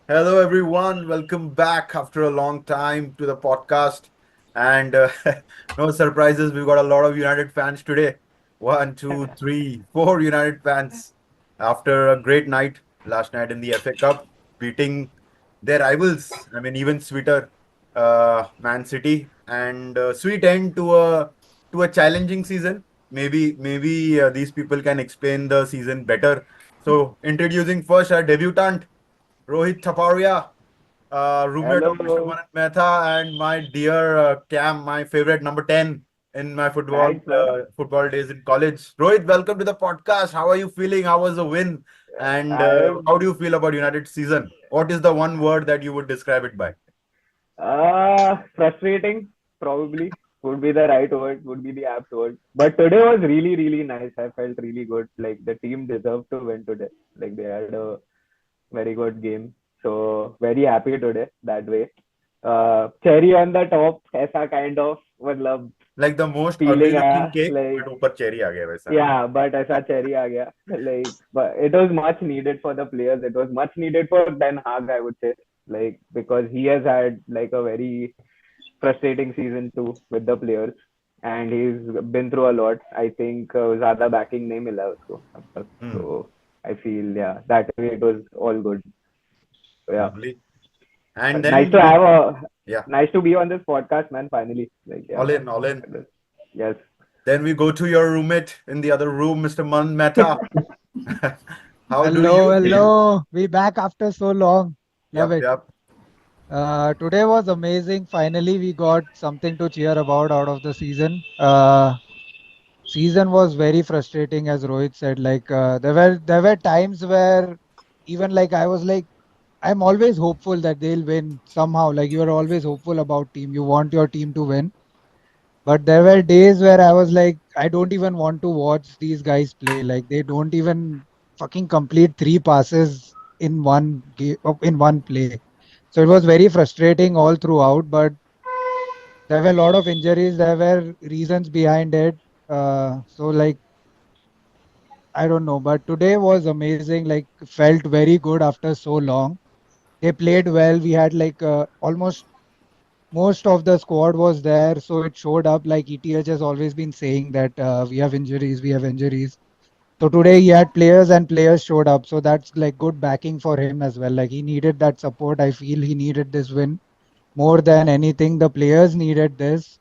Hello, everyone. Welcome back after a long time to the podcast. And no surprises, we've got a lot of United fans today. One, two, three, four United fans after a great night last night in the FA Cup, beating their rivals. I mean, even sweeter, Man City, and sweet end to a challenging season. Maybe these people can explain the season better. So, introducing first our debutant. Rohit Taparia, roommate of Mr. Hello, Manan Mehta, and my dear Cam, my favorite number 10 in my thanks, man. football days in college. Rohit, welcome to the podcast. How are you feeling? How was the win? And I am how do you feel about United season? What is the one word that you would describe it by? frustrating, probably would be the right word, would be the apt word. But today was really, really nice. I felt really good. Like the team deserved to win today. Like they had a very good game. So very happy today that way. Cherry on the top, ऐसा kind of मतलब Like the most ugly feeling looking आया. cake, but Like ऊपर cherry आ गया वैसा. yeah, but ऐसा cherry आ गया. Like but it was much needed for the players. It was much needed for Ten Hag, I would say. Like because he has had like a very frustrating season too with the players, and he's been through a lot. I think ज़्यादा backing नहीं मिला उसको अब तक. Hmm, So I feel yeah that way it was all good. So yeah, lovely. And nice then to have a yeah, nice to be on this podcast, man. Finally, like yeah, all in, all in. yes. Then we go to your roommate in the other room, Mr. Manan Mehta. How do Hello, you feel? hello. We back after so long. Love Yep, it. yep. Today was amazing. Finally, we got something to cheer about out of the season. Season was very frustrating, as Rohit said. There were times where even like I was like, I'm always hopeful that they'll win somehow. Like you are always hopeful about team. You want your team to win. But there were days where I was like, I don't even want to watch these guys play. Like they don't even fucking complete three passes in one game in one play. So it was very frustrating all throughout. But there were a lot of injuries. There were reasons behind it. So like I don't know. But today was amazing. Like felt very good after so long. They played well. We had like almost most of the squad was there, so it showed up. Like ETH has always been saying that we have injuries, we have injuries. So today he had players and players showed up, so that's like good backing for him as well. Like he needed that support. I feel he needed this win more than anything. The players needed this.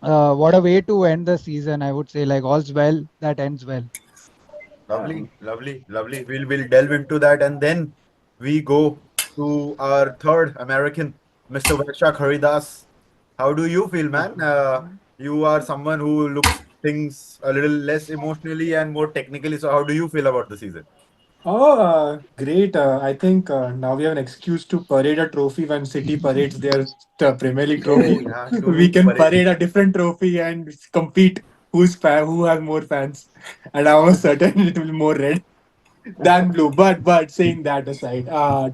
What a way to end the season! I would say like all's well that ends well. Lovely, lovely, lovely. We'll delve into that, and then we go to our third American, Mr. Vaisakh Haridas. How do you feel, man? You are someone who looks things a little less emotionally and more technically. So, how do you feel about the season? Great. I think now we have an excuse to parade a trophy when City parades their Premier League Oh, trophy. yeah, too We many can parade. parade a different trophy and compete who has more fans. And I was certain it will be more red than blue. But saying that aside,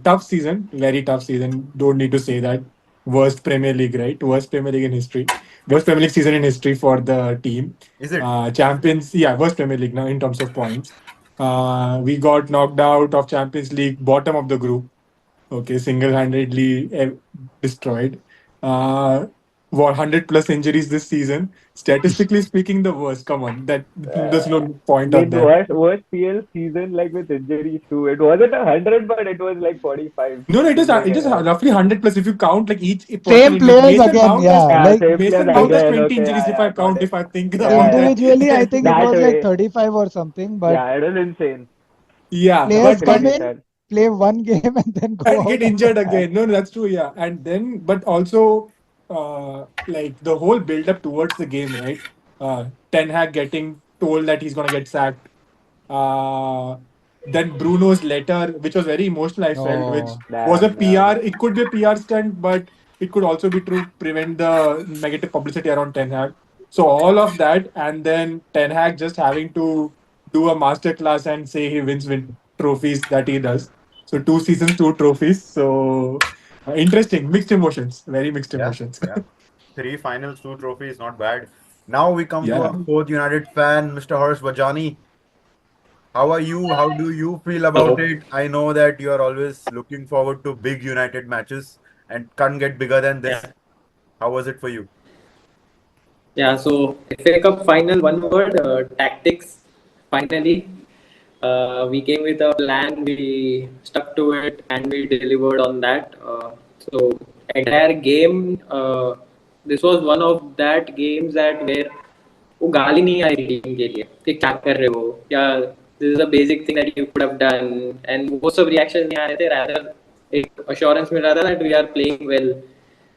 tough season, very tough season. Don't need to say that. Worst Premier League, right? Worst Premier League in history. Worst Premier League season in history for the team. Is it? Champions, yeah, worst Premier League now in terms of points. We got knocked out of Champions League, bottom of the group. Okay, single-handedly destroyed. Uh, 100 plus injuries this season. Statistically speaking, the worst. Come on, that there's Uh, no point on with that. worst PL season like with injuries too. It wasn't 100, but it was like 45. No, no, Like it is roughly 100 plus if you count like each person. Same players again, yeah. yeah, Like same players Mason count as again. 20 Okay, injuries yeah, if yeah, I got count it. if I think Yeah, about yeah. that. Individually, I think it That was like way. 35 or something, but Yeah, it was insane. Yeah, It was players but come crazy, in, sir. play one game, and then go and out get after injured that. again. No, no, that's true. Yeah, and then but also like the whole build up towards the game, right? Ten Hag getting told that he's gonna get sacked. Uh, then Bruno's letter, which was very emotional, I felt, which Oh, was a Damn, PR. man. It could be a PR stunt, but it could also be to prevent the negative publicity around Ten Hag. So all of that, and then Ten Hag just having to do a masterclass and say he win trophies that he does. So 2 seasons, 2 trophies. So interesting, mixed emotions, very mixed Yeah, emotions. yeah. Three finals, two trophies, not bad. Now we come to Yeah. our fourth United fan, Mr. Vajani. How are you? How do you feel about Hello. it? I know that you are always looking forward to big United matches and can't get bigger than Yeah. this. How was it for you? Yeah. So FA Cup final, one word, tactics. Finally, we came with a plan. We stuck to it, and we delivered on that. So entire game. This was one of that games that where वो गाली नहीं आई थी team के लिए कि क्या कर रहे हो या this is a basic thing that you could have done and वो सब रिएक्शन नहीं आ रहे थे रादर एक अश्योरेंस मिल रहा था that we are playing well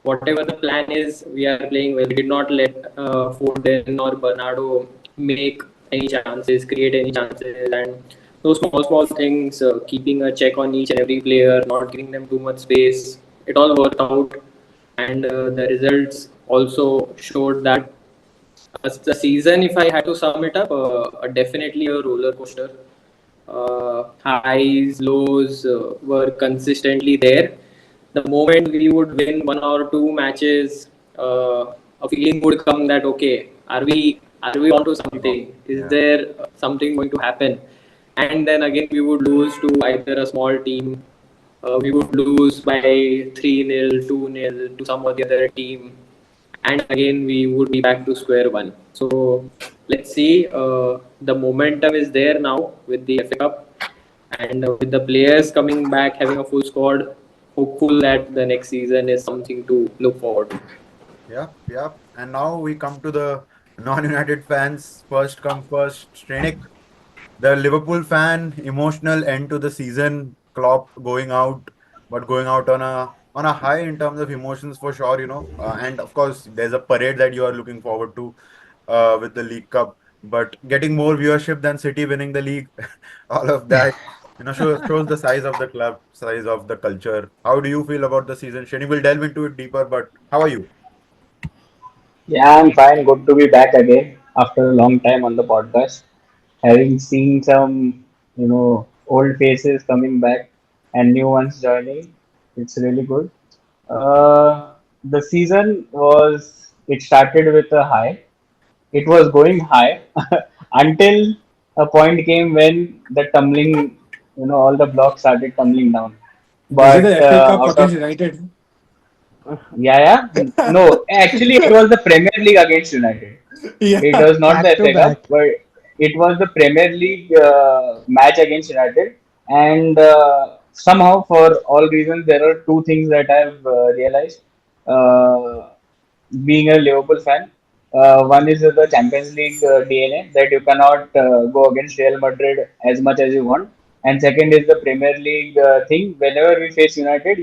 whatever the plan is, we are playing well. We did not let Foden or Bernardo make any chances, create any chances, and those small things, keeping a check on each and every player, not giving them too much space, it all worked out, and the results also showed that the season, if I had to sum it up, definitely a roller coaster. Highs, lows were consistently there. The moment we would win one or two matches, a feeling would come that okay, are we onto Oh, something? Is yeah. there something going to happen? And then again, we would lose to either a small team. We would lose by 3-0, 2-0 to some or the other team, and again we would be back to square one. So let's see. The momentum is there now with the FA Cup, and with the players coming back, having a full squad. Hopeful that the next season is something to look forward to. Yep, yep. And now we come to the non-United fans. First come first, Shrenik. The Liverpool fan, emotional end to the season. Klopp going out, but going out on a high in terms of emotions for sure. And of course, there's a parade that you are looking forward to with the League Cup. But getting more viewership than City winning the league, all of that, shows the size of the club, size of the culture. How do you feel about the season? Shani will delve into it deeper, but how are you? Yeah, I'm fine. Good to be back again after a long time on the podcast. Having seen some, old faces coming back and new ones joining, it's really good. The season it started with a high. It was going high until a point came when all the blocks started tumbling down. Was it But the FA Cup out of against United? yeah, yeah. No, actually, it was the Premier League against United. It Yeah. was not Back the to FA back. Cup, but it was the Premier League match against United. And somehow, for all reasons, there are two things that I've realized. Uh, Being a Liverpool fan, one is the Champions League DNA that you cannot go against Real Madrid as much as you want, and second is the Premier League thing. Whenever we face United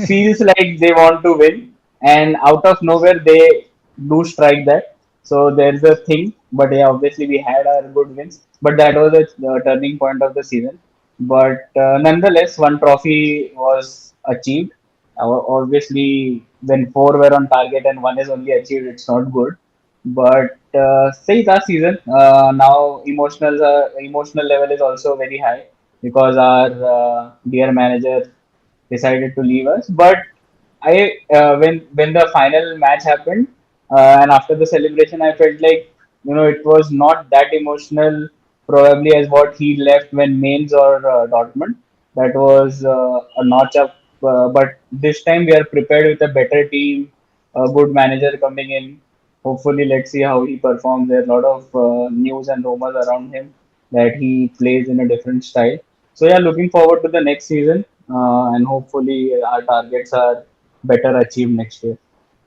feels like they want to win, and out of nowhere they do strike that. So there's a thing, but yeah, obviously we had our good wins, but that was a turning point of the season. But nonetheless, one trophy was achieved. Obviously, when four were on target and one is only achieved, it's not good. But say last season, now emotional level is also very high because our dear manager decided to leave us. But when the final match happened and after the celebration, I felt like it was not that emotional probably as what he left when Mainz or Dortmund. That was a notch up. But this time we are prepared with a better team, a good manager coming in. Hopefully, let's see how he performs. There are a lot of news and rumors around him that he plays in a different style. So yeah, looking forward to the next season, and hopefully our targets are better achieved next year.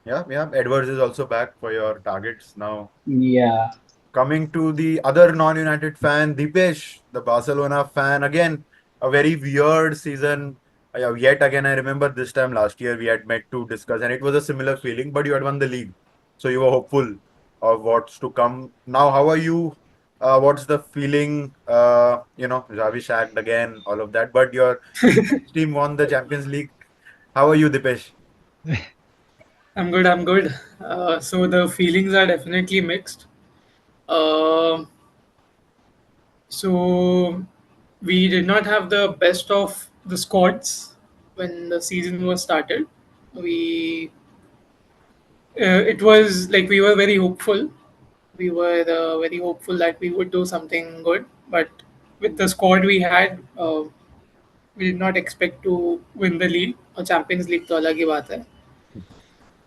Yeah, yeah. Edwards is also back for your targets now. Yeah. Coming to the other non-United fan, Deepesh, the Barcelona fan. Again, a very weird season. Yet again, I remember this time last year we had met to discuss, and it was a similar feeling, but you had won the league. So you were hopeful of what's to come. Now, how are you? What's the feeling? Xavi sacked again, all of that. But your team won the Champions League. How are you, Dipesh? I'm good. I'm good. So the feelings are definitely mixed. Uh, so we did not have the best of the squads when the season was started. We it was like we were very hopeful, We were very hopeful that we would do something good, but with the squad we had, we did not expect to win the league or Champions League. तो अलग ही बात है.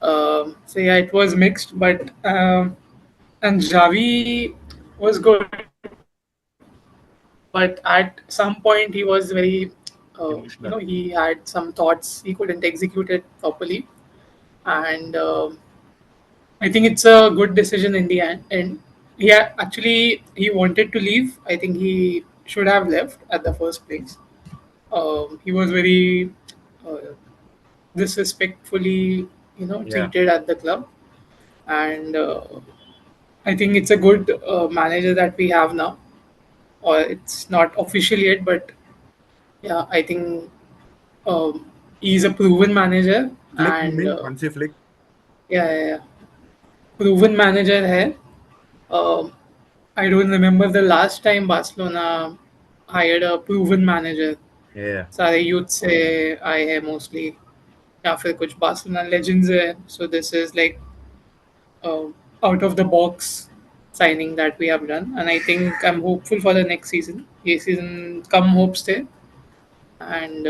So yeah, it was mixed, but and Xavi was good, but at some point he was very, Emotional. he had some thoughts he couldn't execute it properly, and I think it's a good decision in the end. And actually he wanted to leave. I think he should have left at the first place. He was very uh, disrespectfully, Yeah. treated at the club, and I think it's a good manager that we have now. Or it's not official yet, but yeah, I think he's a proven manager, Flick, you and mean? Hansi Flick? yeah, yeah, yeah, proven manager है. Um I don't remember the last time Barcelona hired a proven manager. Yeah. सारे youth से आए हैं mostly या फिर कुछ Barcelona legends है. So this is like uh, out of the box signing that we have done, and I think I'm hopeful for the next season. ये season कम hopes थे, and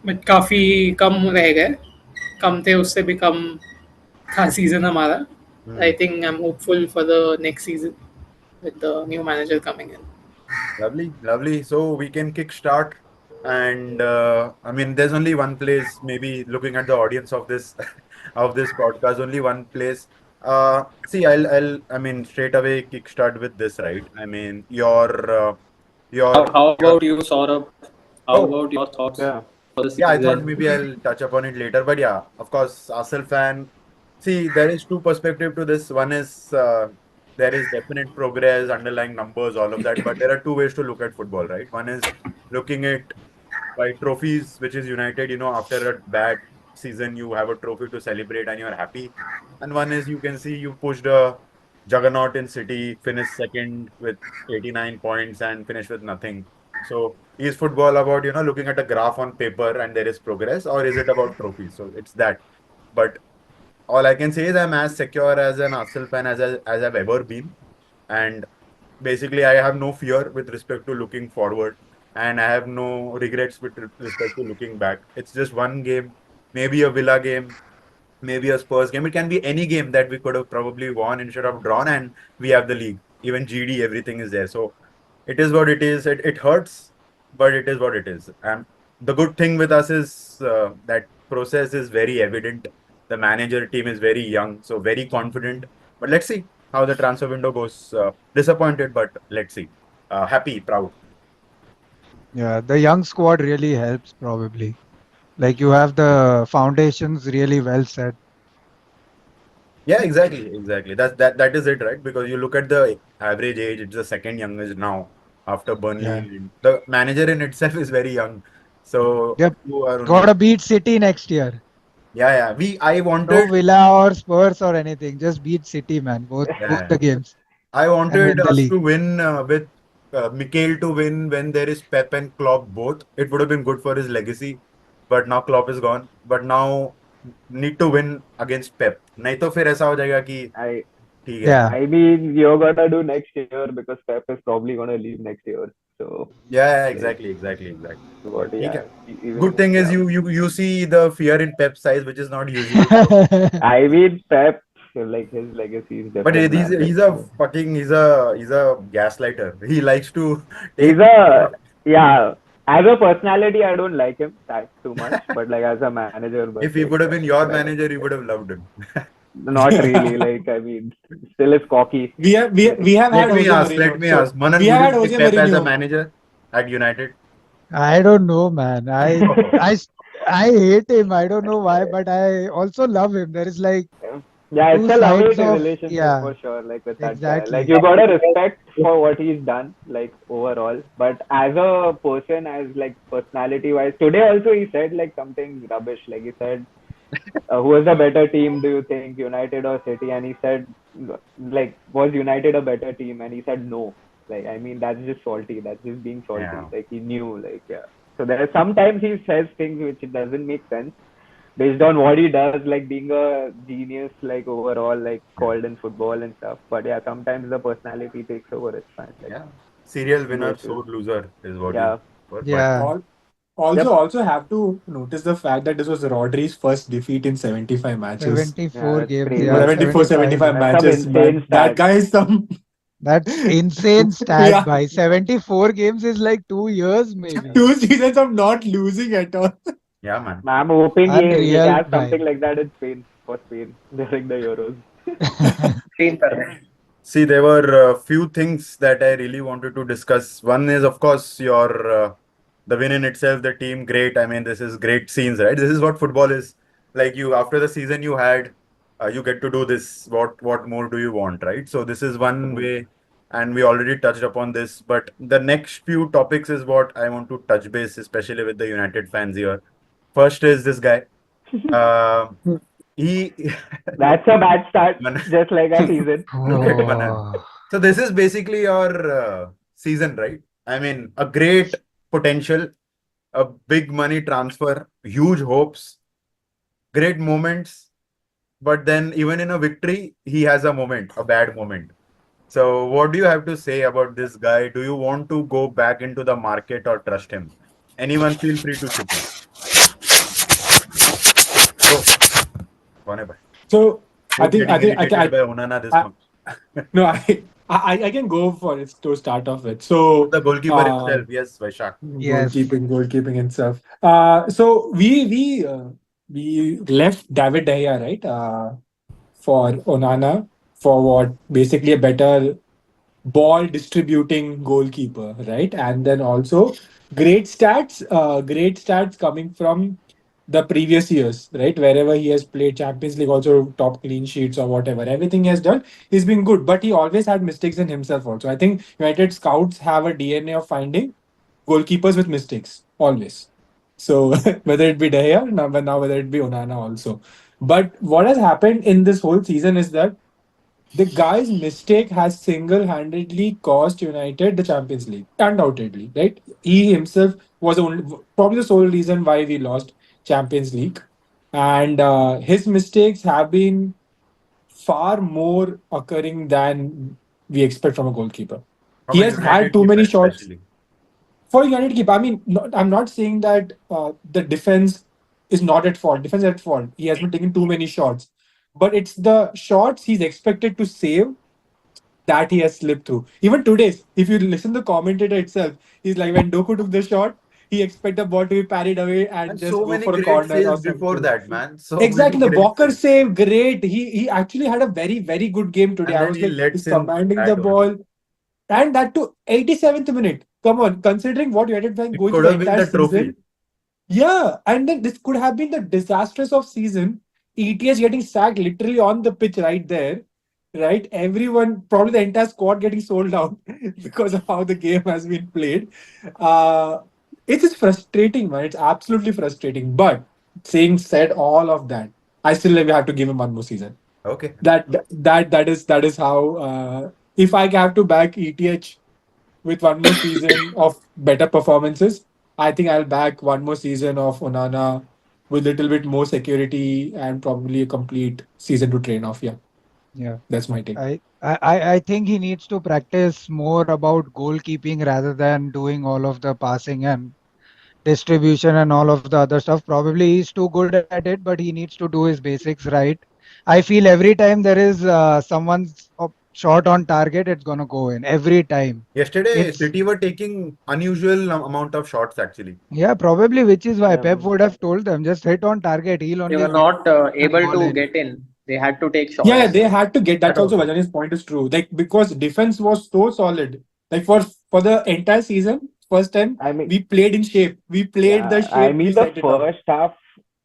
but काफी कम रह गए. कम थे उससे भी कम था season हमारा. I Hmm. think I'm hopeful for the next season with the new manager coming in. Lovely, lovely. So we can kick start. And I mean, there's only one place, maybe looking at the audience of this of this podcast, only one place. See, I mean, straight away kickstart with this, right? I mean, your, How your about you, Saurabh? How oh, about your thoughts Yeah. for the yeah, I thought season? maybe I'll touch upon it later, but yeah, of course, Arsenal fan. See, there is two perspective to this. One is there is definite progress, underlying numbers, all of that, but there are two ways to look at football, right? One is looking at by trophies, which is United. After a bad season, you have a trophy to celebrate and you're happy. And one is you can see you pushed a juggernaut in City, finished second with 89 points and finished with nothing. So is football about, looking at a graph on paper and there is progress, or is it about trophies? So it's that. But all I can say is I'm as secure as an Arsenal fan as I've ever been. And basically, I have no fear with respect to looking forward, and I have no regrets with respect to looking back. It's just one game, maybe a Villa game, maybe a Spurs game. It can be any game that we could have probably won instead of drawn, and we have the league. Even GD, everything is there. So it is what it is. It hurts, but it is what it is. And the good thing with us is that process is very evident. The manager team is very young, so very confident. But let's see how the transfer window goes. Disappointed, but let's see. Happy, proud. Yeah, the young squad really helps probably. Like you have the foundations really well set. Yeah, exactly. That is it, right? Because you look at the average age, it's the second youngest now after Burnley. Yeah. And the manager in itself is very young. So Yep. you are only Gotta beat City next year. yeah. I No wanted Villa or Spurs or anything. Just beat City, man. Both yeah. the games I and wanted win the us league. to win with Mikel to win when there is Pep and Klopp both. It would have been good for his legacy, but now Klopp is gone. But now need to win against Pep. नहीं तो फिर ऐसा हो जाएगा कि I ठीक है. Yeah. I mean you're gonna do next year because Pep is probably gonna leave next year. So Yeah, like exactly. But what ठीक yeah है. Good even thing is yeah. you see the fear in Pep's eyes, which is not usually there. I mean Pep like his legacy is But different man. Like he's a gaslighter. He likes to he's take a yeah. As a personality, I don't like him that too much, but like as a manager, but if he like would have been your like manager, you would have loved him. not really. Like I mean, still is cocky. We have we, Like we have had Let me Jose ask. Let Mourinho. me So ask. Manan, we would have you had take Jose Pep as a Mourinho. manager at United? I don't know, man. I s- I hate him. I don't know why, but I also love him. There is like yeah, it's two a love-hate sides of relationship yeah, for sure. Like with that guy, like exactly. you gotta respect for what he's done, like overall. But as a person, as like personality-wise, today also he said like something rubbish. Like he said, "Who is a better team? Do you think United or City?" And he said, "Like was United a better team?" And he said, "No." Like I mean, that's just salty. That's just being salty. Yeah. Like he knew. Like yeah. So there are sometimes he says things which it doesn't make sense. based on what he does, like being a genius, like overall, like Yeah. called in football and stuff. But yeah, sometimes the personality takes over. It's fine. Like Yeah. Serial he winner, versus sore loser is what you yeah, were. But Yeah. All, also, yep, also have to notice the fact that this was Rodri's first defeat in 75 matches. 74 yeah, that's games. Yeah. crazy. 74, 75. 75 That's some matches, insane man. That stat. guy is some. That's insane stat Yeah, by 74 games is like 2 years maybe. 2 seasons of not losing at all. yeah, man. I'm hoping he Unreal has something by. like that in Spain for Spain during the Euros. Same करना See, there were a few things that I really wanted to discuss. One is, of course, your the win in itself, the team, great. I mean, this is great scenes, right? This is what football is. Like you, after the season you had, you get to do this. What more do you want, right? So this is one Mhm. way, and we already touched upon this. But the next few topics is what I want to touch base, especially with the United fans here. First is this guy. Uh, he look That's a bad start, Manan. just like our season. Look at Manan. Oh, So this is basically your season, right? I mean, a great potential, a big money transfer, huge hopes, great moments. But then even in a victory, he has a moment, a bad moment. So what do you have to say about this guy? Do you want to go back into the market or trust him? Anyone feel free to chip in. Oh, कौन है भाई? So I Who's think getting I think I irritated can by Onana this I, month? no I can go for it to start off with. So The goalkeeper himself, yes, Vaishakh. yes. goalkeeping and stuff. So we left David De Gea, right? For Onana for what basically a better ball distributing goalkeeper, right? And then also great stats coming from the previous years, right? Wherever he has played Champions League, also top clean sheets or whatever, everything he has done, he's been good. But he always had mistakes in himself also. I think United scouts have a DNA of finding goalkeepers with mistakes always. So whether it be De Gea, now whether it be Onana also. But what has happened in this whole season is that the guy's mistake has single-handedly cost United the Champions League, undoubtedly, right? He himself was probably the sole reason why we lost Champions League, and his mistakes have been far more occurring than we expect from a goalkeeper. From He a has had United too keeper many shots especially. for United keeper. I mean, I'm not saying that the defense is not at fault. Defense is at fault. He has been taking too many shots, but it's the shots he's expected to save that he has slipped through. Even today, if you listen to the commentator itself, he's like, when Doku took the shot, he expected the ball to be parried away and And just so go many for a great corner or saves before something. that, man. So many Exactly, the great Walker saves. save, great. He actually had a very good game today. And I then was he like, he's lets in commanding the that one. ball, and that to 87th minute. Come on, considering what United been It going could through the have been entire the trophy. season, yeah, and then this could have been the disastrous of season. ETS getting sacked literally on the pitch right there, right? Everyone, probably the entire squad getting sold out because of how the game has been played. Uh, it is frustrating, man. It's absolutely frustrating. But saying said all of that, I still have to give him one more season. Okay. That is how. If I have to back ETH with one more season of better performances, I think I'll back one more season of Onana with a little bit more security and probably a complete season to train off. Yeah, Yeah. that's my take. I think he needs to practice more about goalkeeping rather than doing all of the passing and distribution and all of the other stuff. Probably he's too good at it, but he needs to do his basics right. I feel every time there is someone's shot on target, it's gonna go in every time. Yesterday, It's City were taking unusual amount of shots actually. yeah, probably which is why Yeah, Pep man. would have told them just hit on target. He'll they only were hit not the able ball to in. get in. They had to take Yeah, shots. they had to get. That That's also also. Vajani's point is true. Like because defense was so solid. Like for the entire season, first time I mean, we played in shape. We played the yeah, I shape. We mean the set it up. first half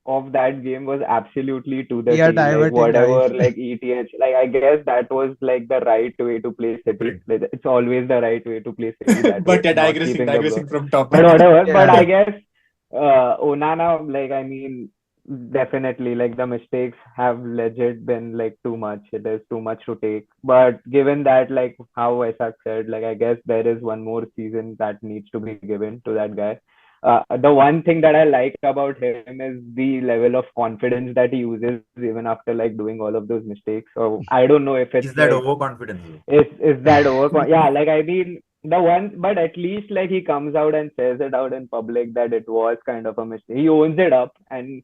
of that game was absolutely to the We are T. Like diverting, whatever, guys. like ETH. Like I guess that was like the right way to play City. Agreed. Like it's always the right way to play City that way, But yeah, not digressing, keeping the ball. digressing from topic. But whatever. But I Yeah, guess Onana, like I mean, definitely like the mistakes have legit been like too much. It is too much to take. But given that, like how Vaisakh said, like I guess there is one more season that needs to be given to that guy. the one thing that I like about him is the level of confidence that he uses even after like doing all of those mistakes. So I don't know if it's Is that like overconfidence though? is that over? Yeah, like I mean the one, but at least like he comes out and says it out in public that it was kind of a mistake. He owns it up, and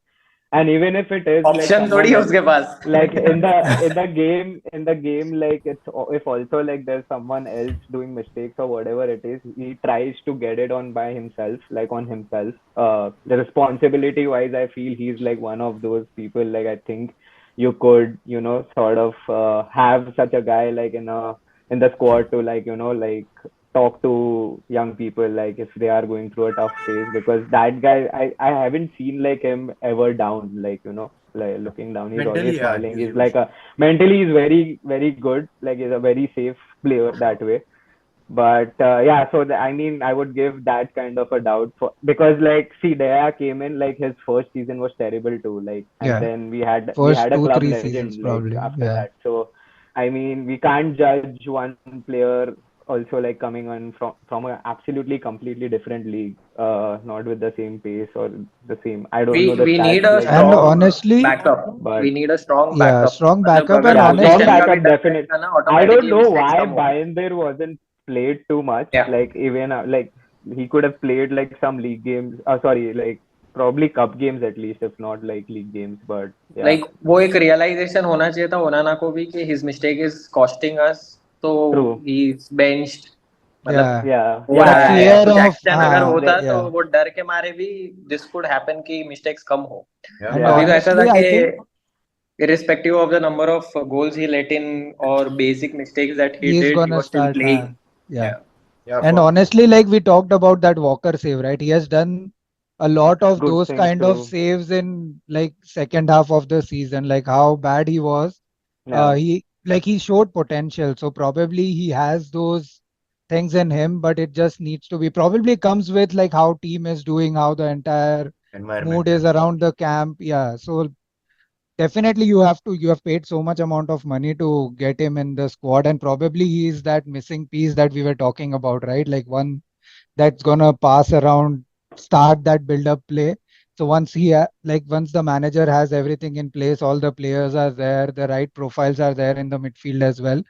even if it is like option थोड़ी someone है else, उसके पास. like in the game, like if also like there's someone else doing mistakes or whatever it is, he tries to get it on by himself, like on himself. The responsibility wise, I feel he's like one of those people. Like I think you could, sort of have such a guy like in the squad to like like talk to young people like if they are going through a tough phase, because that guy, I haven't seen like him ever down, like like looking down, he's always Mentally, yeah, smiling, he's he's like used. a mentally he's very very good, like he's a very safe player that way. But yeah, so I mean, I would give that kind of a doubt for, because like see, Daya came in like his first season was terrible too, like, and Yeah, then we had first a two, club three seasons legend like probably. after Yeah. that. So I mean, we can't judge one player also like coming on from an absolutely completely different league, not with the same pace or the same. I don't know the We need stats a like, And strong honestly, backup. We but need a strong yeah, backup. strong मतलब backup. And अगर yeah, strong position honestly, का भी backup डर definite. रहेगा ना, I don't automatically know mistakes why कम हो. Binder wasn't played too much. Yeah. Like even like he could have played like some league games. Sorry, like probably cup games at least, if not like league games. But yeah, like वो एक realisation होना चाहिए था ओनाना को भी कि his mistake is costing अस, तो true. He is benched. मतलब yeah, Yeah, हो the yeah, रहा yeah, है yeah. fear कुछ of, एक्शन अगर The, होता तो yeah. वो डर के मारे भी दिस कुड हैपन कि मिस्टेक्स कम हो. Yeah, And अभी तो yeah, ऐसा था honestly, I कि think irrespective of the number of goals he let in or basic mistakes that he he's did, he gonna was still start. playing. Yeah. Yeah. yeah, And for honestly, like we talked about that Walker save, right? He has done a lot of good those things kind of too. saves in like second half of the season, like how bad he was. Yeah, He showed potential. So probably he has those things in him, but it just needs to be probably comes with like how team is doing, how the entire environment. mood Yeah, is around the camp. Yeah. So definitely you have paid so much amount of money to get him in the squad, and probably he is that missing piece that we were talking about, right? Like one that's gonna pass around, start that build up play. So once the manager has everything in place, all the players are there, the right profiles are there in the midfield as well.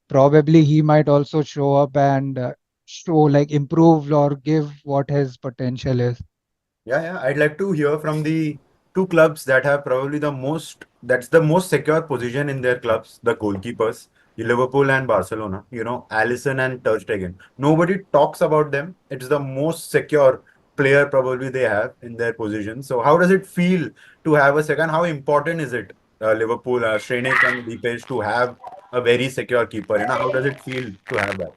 Probably he might also show up and show like improve or give what his potential is. yeah. I'd like to hear from the two clubs that have probably that's the most secure position in their clubs, the goalkeepers, the Liverpool and Barcelona. Alisson and Ter Stegen. Nobody talks about them. It's the most secure player probably they have in their position. So how does it feel to have a second? How important is it, Liverpool, Shrenik and Deepesh, to have a very secure keeper? How does it feel to have that,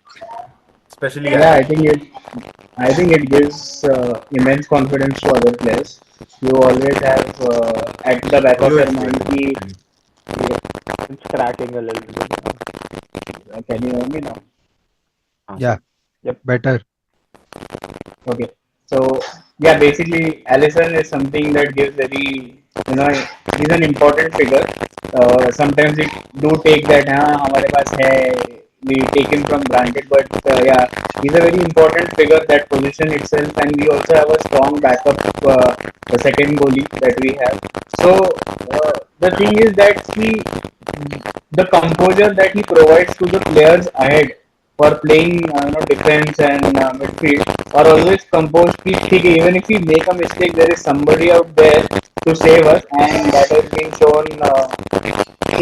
especially Yeah, Alisson? I think it gives immense confidence to other players. You always have at the back of Audio your issue, I mind think. ki, it's cracking a little bit now. can you hear me now? Yeah, Yep. better. Okay. So yeah, basically, Allison is something that gives you know, he's an important figure. Sometimes we do take that, हमारे पास है, we take him from granted, but yeah, he's a very important figure, that position itself, and we also have a strong backup, the second goalie that we have. So the thing is that the composure that he provides to the players ahead for playing defense and midfield are always composed. ठीक है, even if we make a mistake, there is somebody out there to save us, and that has been shown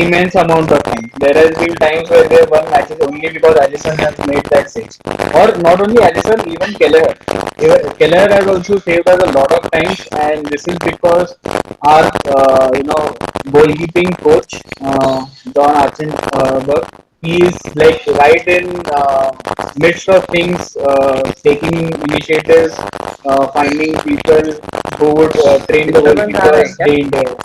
immense amount of times. There has been times where they have won matches only because Allison has made that save. Or not only Allison, even Kelleher. Kelleher has also saved us a lot of times, and this is because our goalkeeping coach John Archenberg, he is like right in midst of things, taking initiatives, finding people who would train the disturbance आ रहा है goalkeepers क्या? day in day out.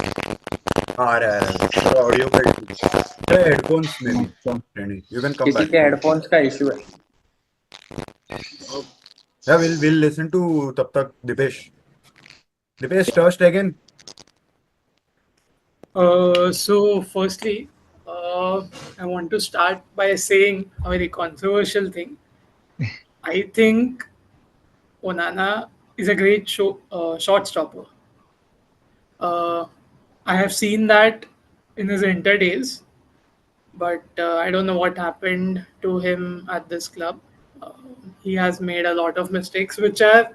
आ रहा है थोड़ा audio का issue है headphones में भी So, Shrenik, you can come किसी back के to हेडफोन्स का इशू है. yeah we'll listen to तब तक Dipesh first again. So, firstly, I want to start by saying a very controversial thing. I think Onana is a great shot stopper. Uh, I have seen that in his Inter days, but I don't know what happened to him at this club. Uh, he has made a lot of mistakes, which are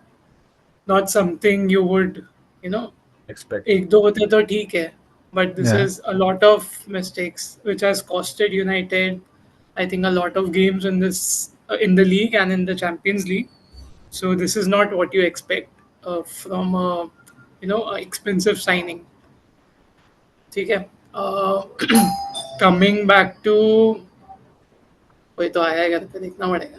not something you would, you know, Expect. एक दो होते तो ठीक है. But this Yeah. is a lot of mistakes which has costed United, I think, a lot of games in this in the league and in the Champions League. So this is not what you expect from a expensive signing. ठीक है. Coming back to कोई तो आया है घर पे देखना पड़ेगा.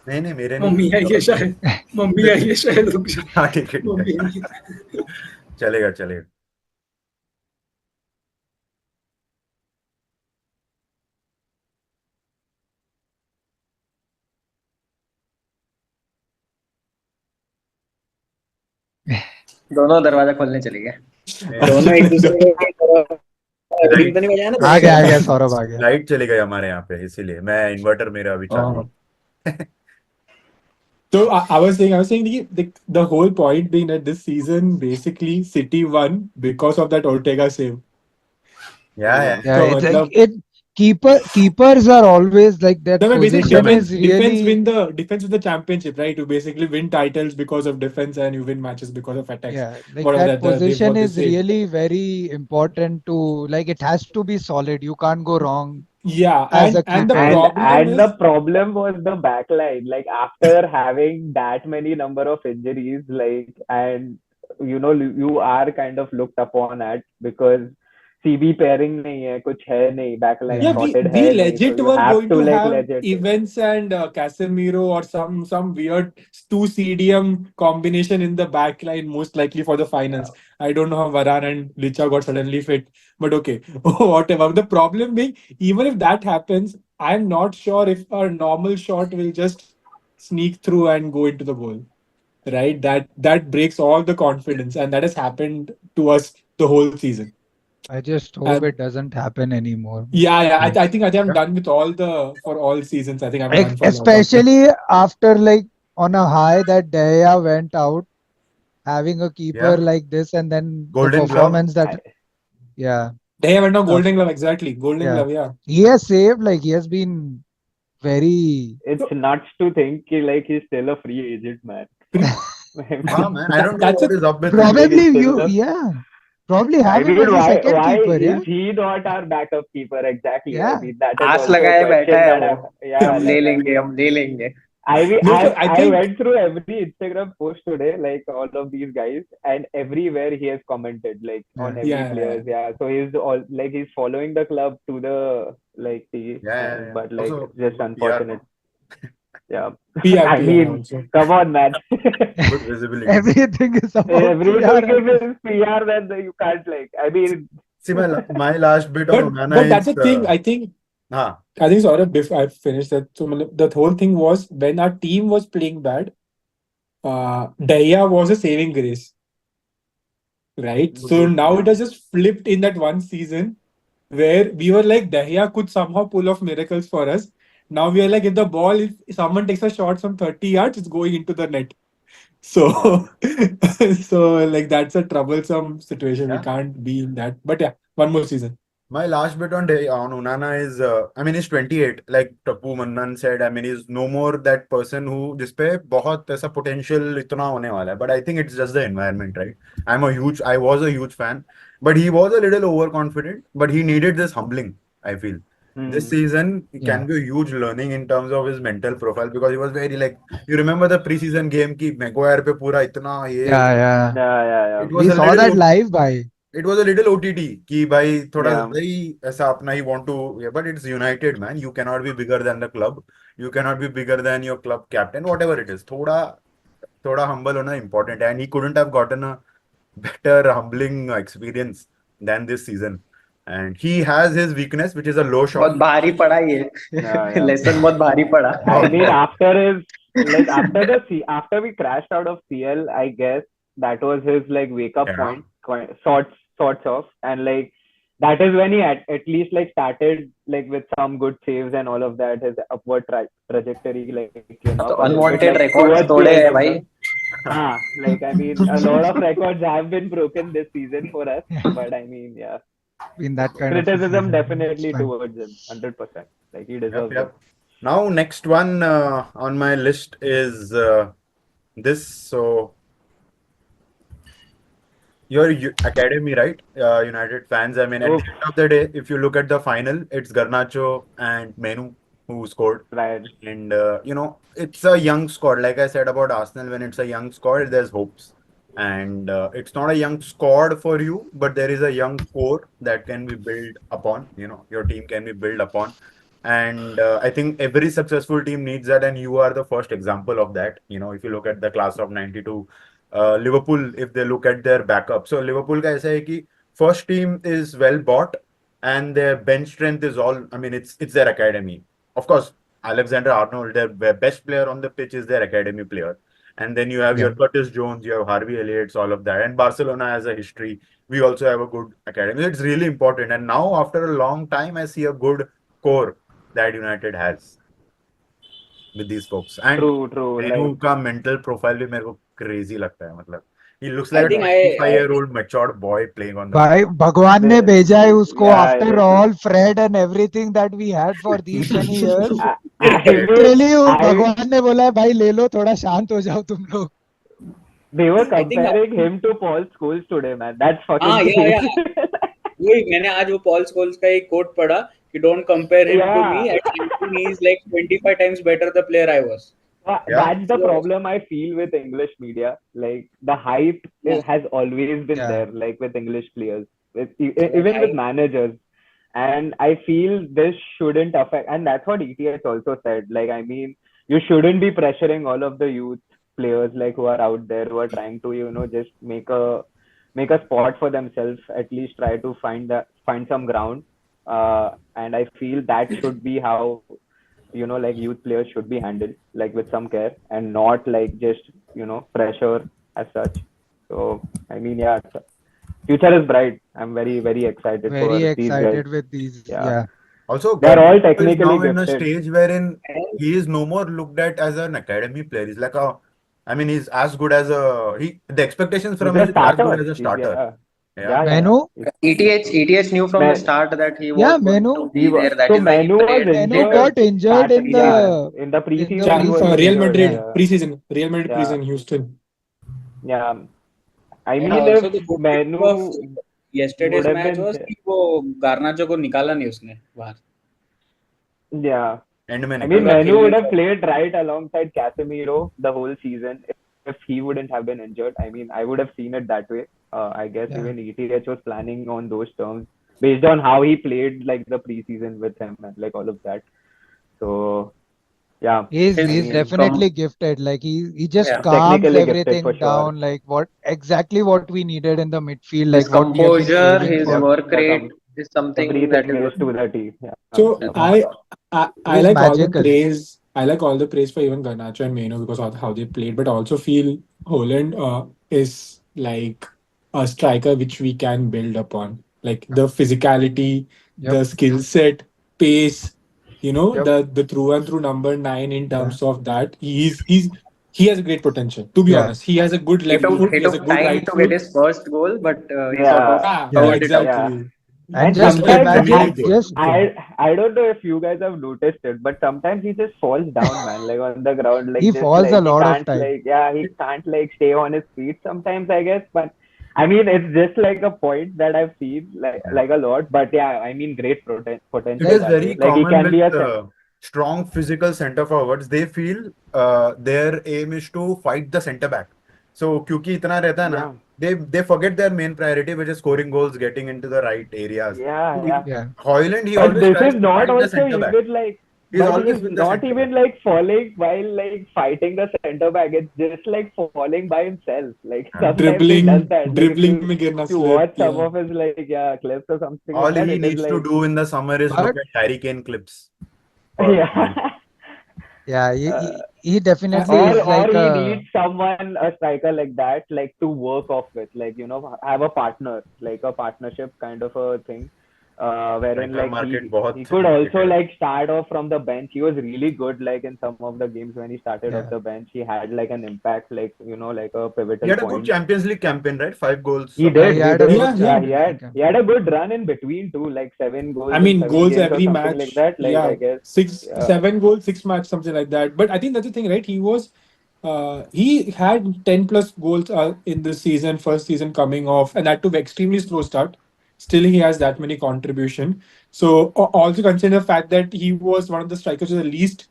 नहीं नहीं मेरे नहीं मम्मी आई है शायद. मम्मी आई है शायद. रुक जा. हाँ ठीक है मम्मी आई है. चलेगा चलेगा. दोनों दरवाजा खोलने चले गए. दोनों एक दूसरे को रिंग तो नहीं बजाया ना. आ गया सौरभ आ गया. लाइट चली गई हमारे यहाँ पे इसीलिए मैं इन्वर्टर मेरा अभी चालू. So I was saying the whole point being that this season basically City won because of that Ortega save. Yeah. Yeah, So, it's मतलब- like keepers are always like that. No, but basically Position defense, is really defense win the championship, right? You basically win titles because of defense and you win matches because of attacks. yeah, like Whatever that they position what they is say. really very important to like. It has to be solid. You can't go wrong. Yeah, As a and the keeper. problem And is the problem was the backline. Like after having that many number of injuries, like and you are kind of looked upon at because CB pairing नहीं है, कुछ है नहीं, backline yeah, sorted we है नहीं, legit so you were have going to to like have legit. Evans and Casemiro or some weird 2 CDM combination in the back line, most likely for the finals. I don't know how Varane and Licha got suddenly fit, but okay, whatever. The problem being, even if that happens, I'm not sure if a normal shot will just sneak through and go into the goal. Right? That breaks all the confidence, and that has happened to us the whole season. I just hope And- it doesn't happen anymore. Yeah. Like, I think I'm done with for all seasons. I think I'm done for a lot of them. especially after like on a high that Daya went out, having a keeper Yeah. like this, and then Golden the performance that yeah, They haven't no Golden Glove, exactly. Golden Yeah. Glove, yeah. he has saved. Like he has been very. It's nuts to think like he's still a free agent, man. हाँ man, I don't know That's what a- is up with him. Probably still you, the- yeah. Probably I have him mean, as a why second keeper, yeah. is he not our backup keeper? Exactly. Yeah. I mean, that is us also a लगाए बैठा question है that वो. yeah, हम ले like, लेंगे, हम ले लेंगे. No, so I I think- went through every Instagram post today, like all of these guys, and everywhere he has commented, like on every Yeah. players. Yeah, so he's following the club to the like the Yeah. but like Also, just good PR. unfortunate. Yeah, PR, I mean, also. come on, man. Good visibility. Everything is about Everything PR. is PR, then you can't like. I mean, See, my last bit on Onana But that's is, the thing. I think हाँ, sorry, before I finished that. So the whole thing was when our team was playing bad, Daya was a saving grace. Right? So now it has just flipped in that one season where we were like Dahya could somehow pull off miracles for us. Now we are like, if someone takes a shot from 30 yards, it's going into the net. So, so like that's a troublesome situation. Yeah. We can't be in that. But yeah, one more season. my last bit on Onana is, I mean, he's 28. Like Tapu Manan said, I mean, he's no more that person who जिसपे बहुत ऐसा potential इतना होने वाला है. But I think it's just the environment, right? I was a huge fan, but he was a little overconfident. But he needed this humbling, I feel. This season can be a huge learning in terms of his mental profile because he was very like, you remember the preseason game की Maguire पे पूरा इतना ये Yeah. yeah. it was We a saw little that live by. it was a little OTT कि भाई थोड़ा Yeah. very ऐसा अपना ही want to but it's United, man. You cannot be bigger than the club. You cannot be bigger than your club captain, whatever it is. थोड़ा humble होना important है, and he couldn't have gotten a better humbling experience than this season. And he has his weakness, which is a low shot. बहुत भारी पड़ा ये. Yeah. Lesson बहुत भारी पड़ा. I mean, after we crashed out of CL, I guess that was his like wake up Yeah. point, sorts of, and like that is when he at least like started like with some good saves and all of that, his upward trajectory, like तो unwanted records तोड़े हैं भाई. Like I mean, a lot of records have been broken this season for us, but I mean, yeah, In that kind of a criticism season, it's definitely fine. towards him, 100%. Like he Yep, deserves it. yep. Now, next one on my list is this. So, your academy, right? United fans. I mean, at the Oof, end of the day, if you look at the final, it's Garnacho and Mainoo who scored. Ryan. And it's a young squad. Like I said about Arsenal, when it's a young squad, there's hopes. And it's not a young squad for you, but there is a young core that can be built upon. Your team can be built upon. And I think every successful team needs that, and you are the first example of that. If you look at the class of 92, Liverpool, if they look at their backup. So Liverpool का ऐसा है कि first team is well bought and their bench strength is all. I mean, it's their academy. Of course, Alexander Arnold, their best player on the pitch is their academy player. And then you have Yeah. your Curtis Jones, you have Harvey Elliott's, all of that. And Barcelona has a history. We also have a good academy. It's really important. And now, after a long time, I see a good core that United has with these folks. And True, true. Menu Like का mental profile भी मेरे को crazy लगता है मतलब he looks I like a think 25-year-old matured boy playing on the pitch. भाई भगवान ने the, भेजा है उसको yeah, after all Fred and everything that we had for these many years. I mean, literally वो I भगवान ने बोला है भाई ले लो थोड़ा शांत हो जाओ तुम लोग. they were I think comparing him to Paul Scholes today, man. That's fucking yeah. crazy. वही मैंने आज वो पॉल स्कोल्स का एक कोट पढ़ा कि don't compare him to me Yeah. At he is like 25 times better the player I was. Yeah. That's the So problem I feel with English media. Like the hype yeah, has always been Yeah. there, like with English players, like even with managers. And I feel this shouldn't affect. And that's what ETH also said. Like, I mean, you shouldn't be pressuring all of the youth players like who are out there who are trying to, just make a spot for themselves. At least try to find some ground. And I feel that should be how like youth players should be handled like with some care and not like just pressure as such. So I mean, yeah, future is bright. I'm very very excited for Very these guys. excited with these. Yeah, Yeah. Also, they're all Garnacho is now technically in a gifted. stage wherein and he is no more looked at as an academy player. He's like I mean, he's as good as the expectations He's from him a is as good starter. as a starter. Yeah, Yeah. yeah, yeah. Menu. ETH knew from the Man, start that he Yeah, was going Menu. to he be was there. That so is why he Manu was played Menu injured. got injured Start, yeah, in the in the preseason he was Real preseason. injured. Madrid Yeah. Yeah, preseason. Real Madrid yeah, preseason Houston. yeah. I and mean, if also the good thing Manu of would yesterday's have match been was there, कि वो Garnacho को निकाला नहीं उसने बाहर. yeah. End में I mean, निकल पूरा गया. Manu would खेलने have का played right alongside Casemiro the whole season if he wouldn't have been injured. I mean, I would have seen it that way. I guess Yeah. even ETH was planning on those terms based on how he played like the preseason with him and like all of that. So yeah, He's I he's his mean, definitely from gifted. Like he just yeah he's calms technically gifted for everything sure. down. Like what exactly what we needed in the midfield. his Like what we have been composure, craving his for. Yep, work the rate is something that everything is is to the T. Yeah, So Yeah. I He's like all the magical. praise. I like all the praise for even Garnacho and Mainoo because of how they played, but I also feel Holland is like a striker which we can build upon. Like the physicality, Yep. the skill set, pace, Yep. the through and through number 9 in Yeah. terms of that. He has a great potential. To be Yeah. honest, he has a good he left took foot, he he has a took good time right to get foot. his first goal, but he sort of yeah. Yeah. covered it up. Yeah. Exactly. And And just He is sometimes really I imagine, good. just I don't know if you guys have noticed it, but sometimes he just falls down, man, like on the ground, like he just falls a like he lot of can't time. like yeah, he can't like stay on his feet sometimes, I guess. But I mean, it's just like a point that I've seen Yeah. like a lot. But yeah, I mean, great It potential Like is that very way. Like he common can with be a center. strong physical center forwards. They feel their aim is to fight the center back. So क्योंकि इतना रहता है ना, Yeah, they forget their main priority, which is scoring goals, getting into the right areas. yeah, yeah. yeah. Hoyland, he But always this tries is to not fight the also center back. even like, He's but always he's with the not center back. even like falling while like fighting the center back. It's just like falling by himself. Like Yeah. sometimes he does that. Like Dribbling में गिरना if you slip. watch some Yeah. of his like clips or something All like that, he it is needs to like do in the summer is look But at Harry Kane clips for Hoyland. yeah. yeah, Uh, he definitely or is or like he a needs someone a striker like that like to work off with, like have a partner, like a partnership kind of a thing. wherein Striker like market he बहुत could also limited. like start off from the bench. He was really good like in some of the games when he started off Yeah. the bench. He had like an impact, like like a He pivotal had a good point. Champions League campaign, right? 5 goals, He something Yeah, did, he like he had a did. good Yeah, Yeah, yeah. Champions League he campaign. had a good run in between too, like 7 goals I in mean, seven goals games or every something like match. that. Like I Yeah, guess, six, yeah, 7 goals, 6 match, something like that. But I think that's the thing, right? He had 10 plus goals in this season, first season coming off, and that to extremely slow start. Still, he has that many contribution. So also consider the fact that he was one of the strikers with the least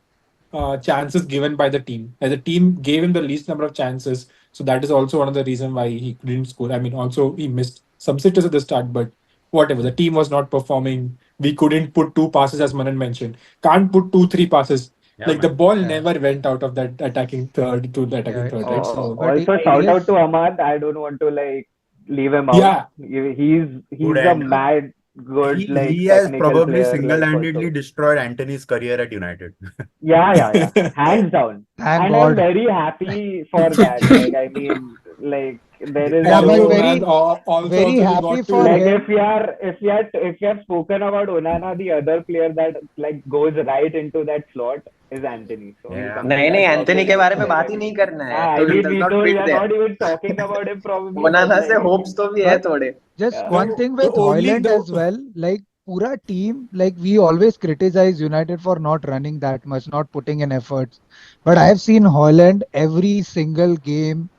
chances given by the team. As the team gave him the least number of chances, so that is also one of the reason why he didn't score. I mean, also he missed some sitters at the start, but whatever. The team was not performing. We couldn't put two passes, as Manan mentioned. Can't put two, three passes. yeah, Like the man. ball Yeah, never went out of that attacking third to the attacking yeah. third, right? So But Also, shout out to his Ahmad. I don't want to like leave him out. yeah, Good He's a end. mad He good like he has technical probably player like single-handedly also. destroyed Anthony's career at United. Yeah. Hands down. thank And I'm God. very happy for that. Like I mean, like there is Yeah, but also no man, very, also very we happy got for to like him. if you have spoken about Onana, the other player that like goes right into that slot is Anthony. So he's Yeah, something नहीं that नहीं Anthony के probably बारे में like I बात ही mean, नहीं करना है I तो mean does we not don't we fit are there. not even talking about him probably, but ओनाना से like होप्स तो भी है But थोड़े. just yeah. one the, thing the with only Hoyland the as well, like pura team, like we always criticize United for not running that much, not putting in efforts. But I've seen Hoyland every single game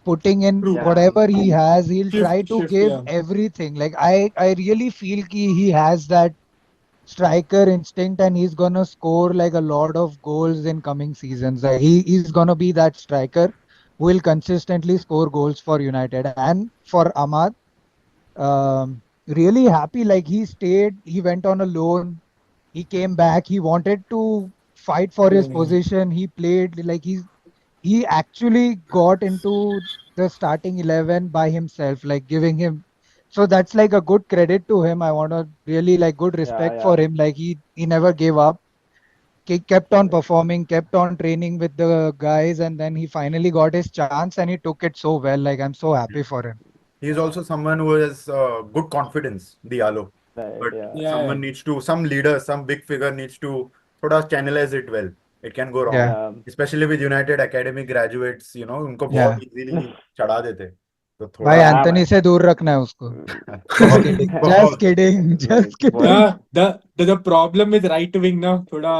putting in true Yeah. whatever he has. He'll try to shift give yeah. everything. Like I really feel he has that striker instinct and he's gonna score like a lot of goals in coming seasons. Like he's gonna be that striker who will consistently score goals for United. And for Ahmad, really happy. Like he stayed, he went on a loan, he came back, he wanted to fight for his Yeah. position. He played like he actually got into the starting 11 by himself, like giving him. So that's like a good credit to him. I want to really like good respect Yeah. for him. Like he never gave up. He kept on performing, kept on training with the guys, and then he finally got his chance and he took it so well. Like I'm so happy for him. he's also someone who has good confidence, Diallo. Right. But Yeah. Yeah. some leader, some big figure needs to sort of channelize it well. It can go wrong, Yeah, Yeah. especially with United academy graduates. उनको yeah. बहुत easily चढ़ा देते. तो भाई थोड़ा Yeah, Anthony man. से दूर रखना है उसको. Just बहुत kidding. Just बहुत kidding. Like Just kidding. what? The problem with right wing ना थोड़ा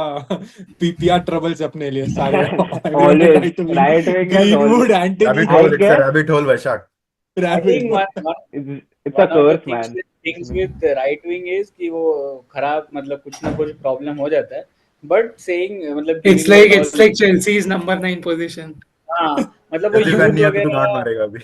PPR troubles अपने लिए सारे everyone in Always right wing right wing has always. Greenwood Anthony rabbit I hole. It's a guess rabbit hole, Vaisakh. I Rabbit think one it's a one of the curse, man. things with the right wing is कि वो खराब मतलब कुछ ना कुछ problem हो जाता है. But saying मतलब Greenwood and It's all like Chelsea's number 9 position. हाँ मतलब वो जल्दी यूथ करनी है तो तू गांड वगैरह मारेगा अभी.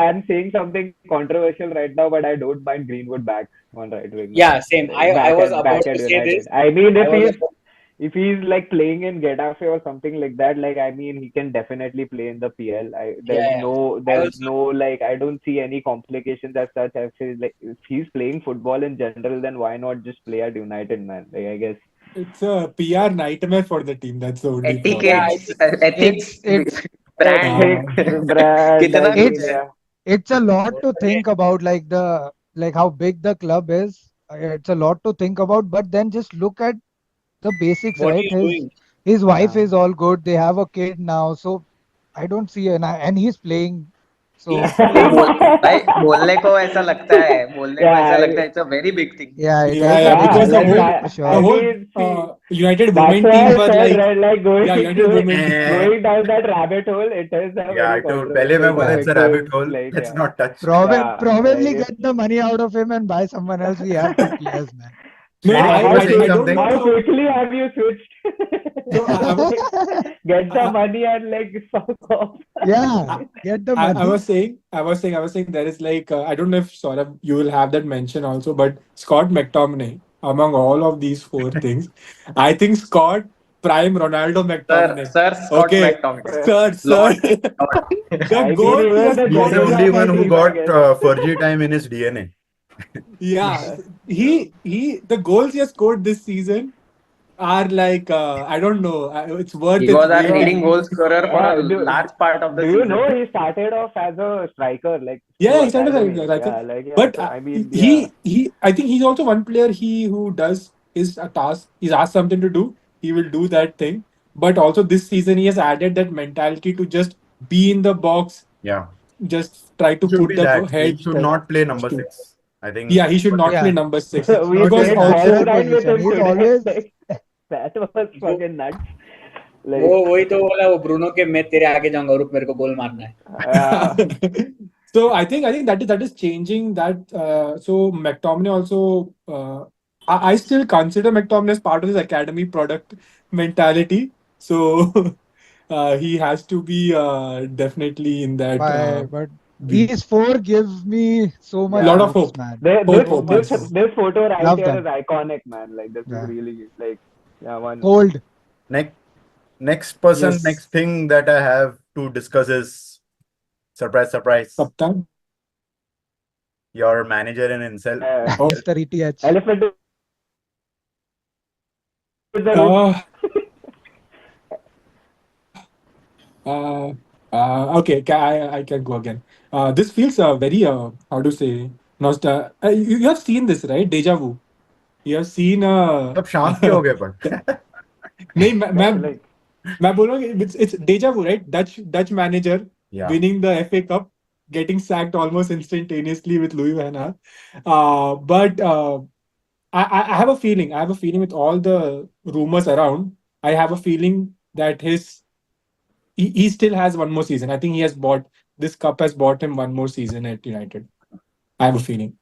I'm saying something controversial right now, but I don't mind Greenwood back on right wing, man. yeah same. Like I was back about at to say this. United. I mean, I was about, if he's like playing in Getafe or something like that, like I mean, he can definitely play in the PL. yeah. I There's also no like I don't see any complications as such. I feel like if he's playing football in general, then why not just play at United, man? Like I guess. it's a PR nightmare for the team, that's the only yeah. problem. I it's think it's ethics it's brand Ethics, brand, I कितना कुछ mean, it's है. yeah. it's a lot to Okay. think about, like the like how big the club is. It's a lot to think about, but then just look at the basics, What right? he's doing. His wife Yeah. is all good. They have a kid now, so I don't see and he's playing. He's So वो बोल भाई बोलने को ऐसा लगता है बोलने को ऐसा लगता Yeah, है it's a very big thing. yeah, Yeah, yeah, it's yeah, a because big like thing for the sure. I whole mean, see, United that's women why team I were said, like, right, like yeah, United women team. going down that rabbit hole, it is a Yeah, I very told. पहले मैं controversial बोला Yeah. it's a topic rabbit to hole. like, Let's yeah, not touch. yeah, like Probably if get the money out of him and buy someone else. We have good players, man. No, no, Shrenik, you were saying how something. I don't know how how. quickly have you switched? So Like, get the I, money and like fuck off. Yeah, I, get the I money. was saying there is like I don't know if Saurabh you will have that mention also, but Scott McTominay among all of these four things, I think Scott prime Ronaldo McTominay. Sir Scott Okay, McTominay. sir, Lord Lord. the I mean, goal he even has the He's scored the this only Georgia one who team, season. I got guess. Fergie time in his DNA. Yeah, he the goals he has scored this season are like I don't know. It's worth He its was our weight No, leading in. goal scorer for a do, large part of the do you season. know he started off as a striker, like Yeah, through he started academy? like Yeah, like yeah. but So I mean, yeah. he I think he's also one player. He who does is a task. He's asked something to do. He will do that thing. But also this season he has added that mentality to just be in the box, Yeah. just try to Should put be the that. He head. should not play number 6. I think Yeah, he should not play Yeah, number six We not because his played false natural also nine with position. him He's today. always Like that was वो fucking nuts. वो Like, वही तो बोला वो Bruno के मैं तेरे आगे जाऊंगा रुक मेरे को गोल मारना है. uh, so I think that is changing that. So McTominay also. I still consider McTominay as part of this academy product mentality. So he has to be definitely in that but group. these four give me so much Lot yeah. of hopes, hope, man. hope, So hope. much Yes. hope. This photo right Love here is them. iconic, man. Like this is Yeah. really like yeah one. Cold. next next person, Yes. next thing that I have to discuss is surprise, surprise. Kaptan. Your manager in himself. Oh. Mr. ETH. Elephant in the room. Uh, Uh, okay, I can go again. This feels very how to say nostalgia. You have seen this, right? Deja vu. You have seen अब शांत क्यों हो गए पर? नहीं Like मैं बोल रहा हूँ it's deja vu, right? Dutch manager Yeah. winning the FA Cup, getting sacked almost instantaneously with Louis van Gaal. But I have a feeling. I have a feeling with all the rumors around. I have a feeling that he still has one more season. I think he has bought this cup has bought him one more season at United. I have a feeling.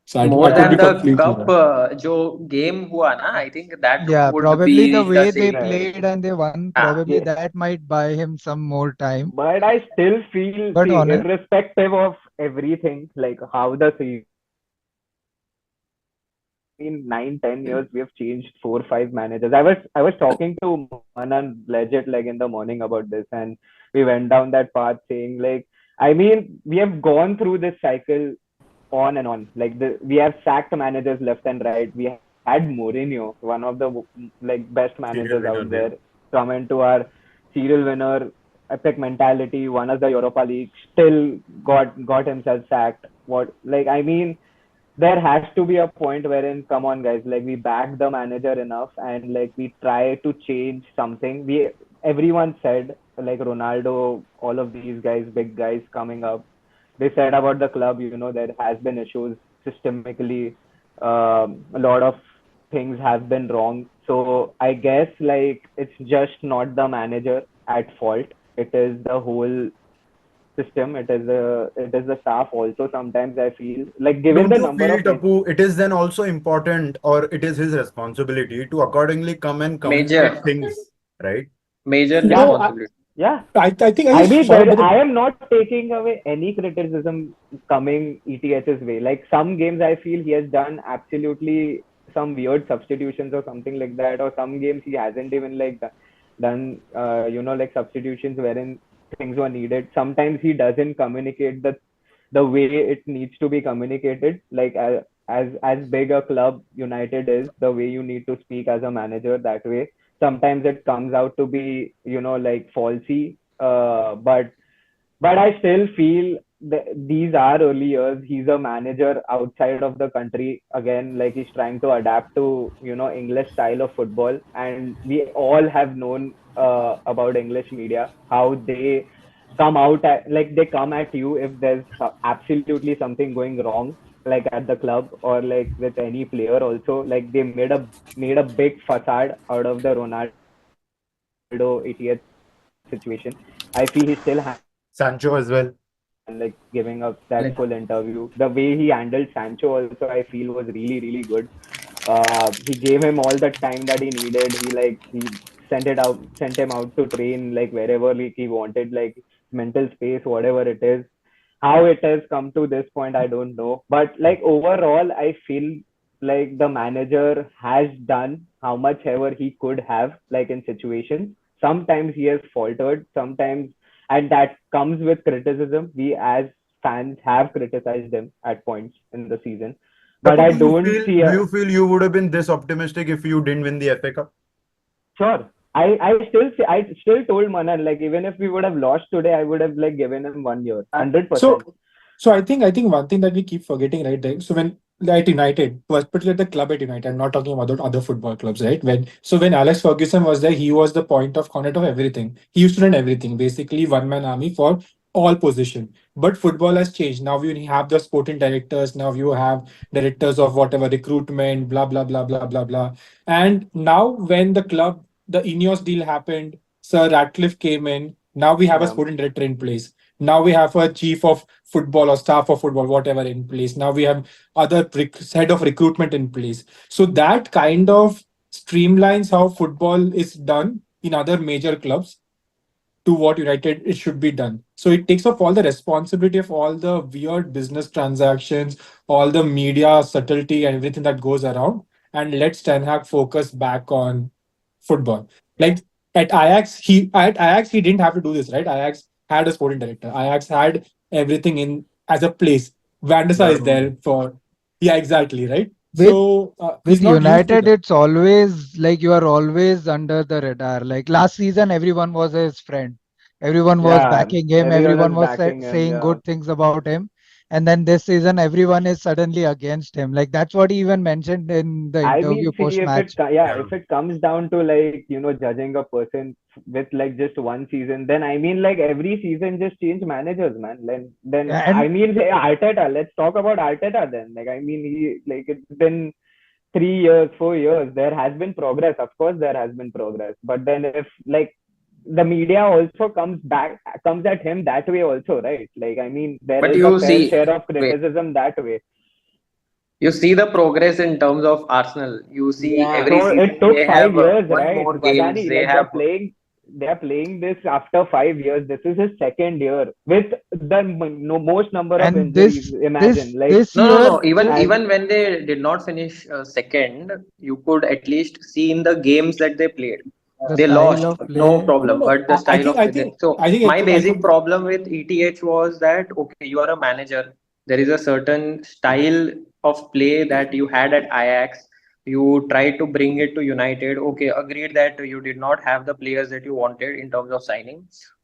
So I More could yeah, than be the completely cup, wrong. जो game हुआ ना, I think that Yeah, would probably the be the way they same. right. played and they won, Ah, probably Yeah. that might buy him some more time. But I still feel, But see, honest, irrespective of everything, like how the season in 9, 10 years we have changed 4, 5 managers. I was talking to Manan legit like in the morning about this, and we went down that path saying like, I mean, we have gone through this cycle on and on. Like we have sacked managers left and right. We had Mourinho, one of the like best managers Serial out winner, yeah. there, come into our serial winner, epic mentality, won us the Europa League, still got himself sacked. What like I mean, there has to be a point wherein come on guys, like we back the manager enough and like we try to change something. We everyone said like Ronaldo, all of these guys, big guys coming up, they said about the club, there has been issues systemically. A lot of things have been wrong. So I guess like it's just not the manager at fault. It is the whole system. It is the staff also. Sometimes I feel like given Don't the you number feel, of Tapu, it is then also important or it is his responsibility to accordingly come and communicate major, things, right? major yeah, No, responsibility. yeah. I I just mean, saw there, but I am not taking away any criticism coming ETH's way. Like some games, I feel he has done absolutely some weird substitutions or something like that, or some games he hasn't even like done, like substitutions wherein things were needed. Sometimes he doesn't communicate the way it needs to be communicated. Like as big a club United is, the way you need to speak as a manager that way. Sometimes it comes out to be like falsy. But I still feel that these are early years. He's a manager outside of the country. Again, like he's trying to adapt to English style of football, and we all have known about English media how they like they come at you if there's absolutely something going wrong, like at the club or like with any player. Also, like they made a big facade out of the Ronaldo 80th situation. I feel he still handled it well Sancho as well. and like giving up that Like full interview. The way he handled Sancho also I feel was really really good. He gave him all the time that he needed. He sent him out to train like wherever like he wanted, like mental space, whatever it is. How it has come to this point, I don't know. But like overall, I feel like the manager has done how much ever he could have, like in situations. Sometimes he has faltered, sometimes, and that comes with criticism. We as fans have criticized him at points in the season. but Tapu, I don't see do a you feel you would have been this optimistic if you didn't win the FA Cup? sure. I still told Manan like even if we would have lost today, I would have like given him 1 year, Uh, 100%. So, so I think one thing that we keep forgetting, right? There. So when at United, particularly the club at United, I'm not talking about the other football clubs, right? When Alex Ferguson was there, he was the point of contact of everything. He used to run everything, basically one man army for all position. But football has changed. Now you have the sporting directors. Now you have directors of whatever recruitment, blah blah blah blah blah blah. And now when the Ineos deal happened, Sir Ratcliffe came in. Now we have a Yeah, sporting director in place. Now we have a chief of football or staff of football, whatever in place. Now we have head of recruitment in place. So that kind of streamlines how football is done in other major clubs to what United it should be done. So it takes off all the responsibility of all the weird business transactions, all the media subtlety and everything that goes around, and lets Ten Hag focus back on football. Like at Ajax he didn't have to do this, right? Ajax had a sporting director. Ajax had everything in as a place. Van der Sar is Well, there for yeah, exactly, right? With So he's with not used to United, that. it's always like you are always under the radar. Like last season, everyone was his friend. Everyone was yeah. backing him. Everyone Everyone is was backing him. saying Yeah. good things about him. And then this season, everyone is suddenly against him. Like that's what he even mentioned in the I interview mean, see, post match. yeah, yeah. if it comes down to like, judging a person with like just one season, then I mean, like every season just change managers, man. Then I And mean, say Arteta. Let's talk about Arteta then. Like, I mean, it's been 3 years, 4 years. There has been progress. Of course, there has been progress. But then if like the media also comes at him that way also, right? Like, I mean, there But is a you fair see, share of wait, criticism that way. you see the progress in terms of Arsenal. You see Yeah. every So it season took they five have years, won right? more games. Vajani, They like have they're playing this after 5 years. This is his second year with the no, most number of and injuries. Imagine, like, this no, no, year, no. Even and even when they did not finish second, you could at least see in the games that they played. the They style lost, of no play. No, no, problem. no. But the I style think of I play. think So I think my I basic could. problem with ETH was that okay, you are a manager. There is a certain style of play that you had at Ajax. You tried to bring it to United. Okay, agreed that you did not have the players that you wanted in terms of signing.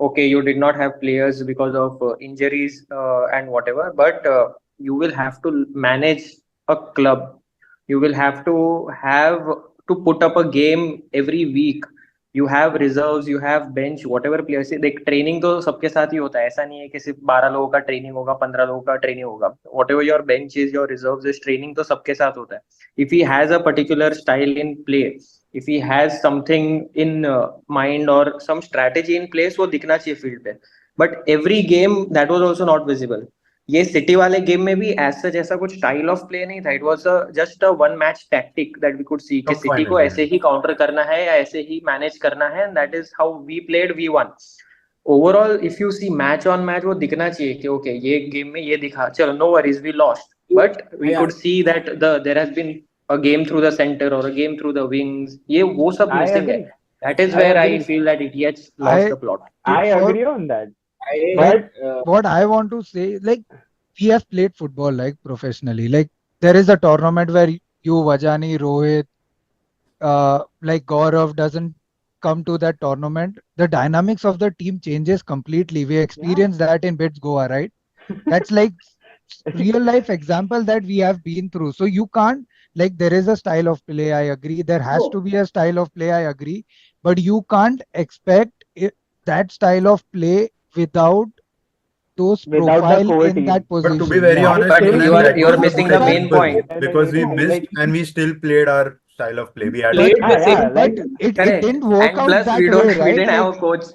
Okay, you did not have players because of injuries and whatever. But you will have to manage a club. You will have to put up a game every week. You have reserves, you have bench, whatever players से देख training तो सबके साथ ही होता है. ऐसा नहीं है कि सिर्फ 12 लोगों का ट्रेनिंग होगा, 15 लोगों का ट्रेनिंग होगा. Whatever your bench is, your reserves is, training तो सबके साथ होता है. If he has a particular style in play, if he has something in mind or some strategy in place, वो दिखना चाहिए फील्ड पे. But every game that was also not visible. ये सिटी वाले गेम में भी एज सच ऐसा कुछ स्टाइल ऑफ प्ले नहीं था. It was just a one match tactic that we could see कि Cup सिटी final, को yeah. ऐसे ही काउंटर करना है या ऐसे ही मैनेज करना है. That is how we played, we won. Overall if you see match on match, वो दिखना चाहिए कि ओके ये गेम में ये दिखा, चलो no worries we lost, but we Yeah. Could see that there has been a game through the centre or a game through the wings. ये वो सब I मिसिंग है. agree. That is I where I agree. Feel that it lost I the plot. I for agree on that. I like But what I want to say, like we have played football like professionally. Like there is a tournament where you, Vajani, Rohit, like Gaurav doesn't come to that tournament. The dynamics of the team changes completely. We yeah, experienced that in Bits Goa, right? That's like real life example that we have been through. So you can't, like there is a style of play, I agree. There has to be a style of play, I agree. But you can't expect that style of play without those without the profile core in that team. But to be position. very Yeah. I honest, still But Milan, you feel are that you was are Those the missing the biggest profile, main difference point. because we no, missed like and we still played our style of play. We had a played Ah, the system. same. yeah, but like it correct. didn't work And out plus that way, we right? didn't have Like a coach.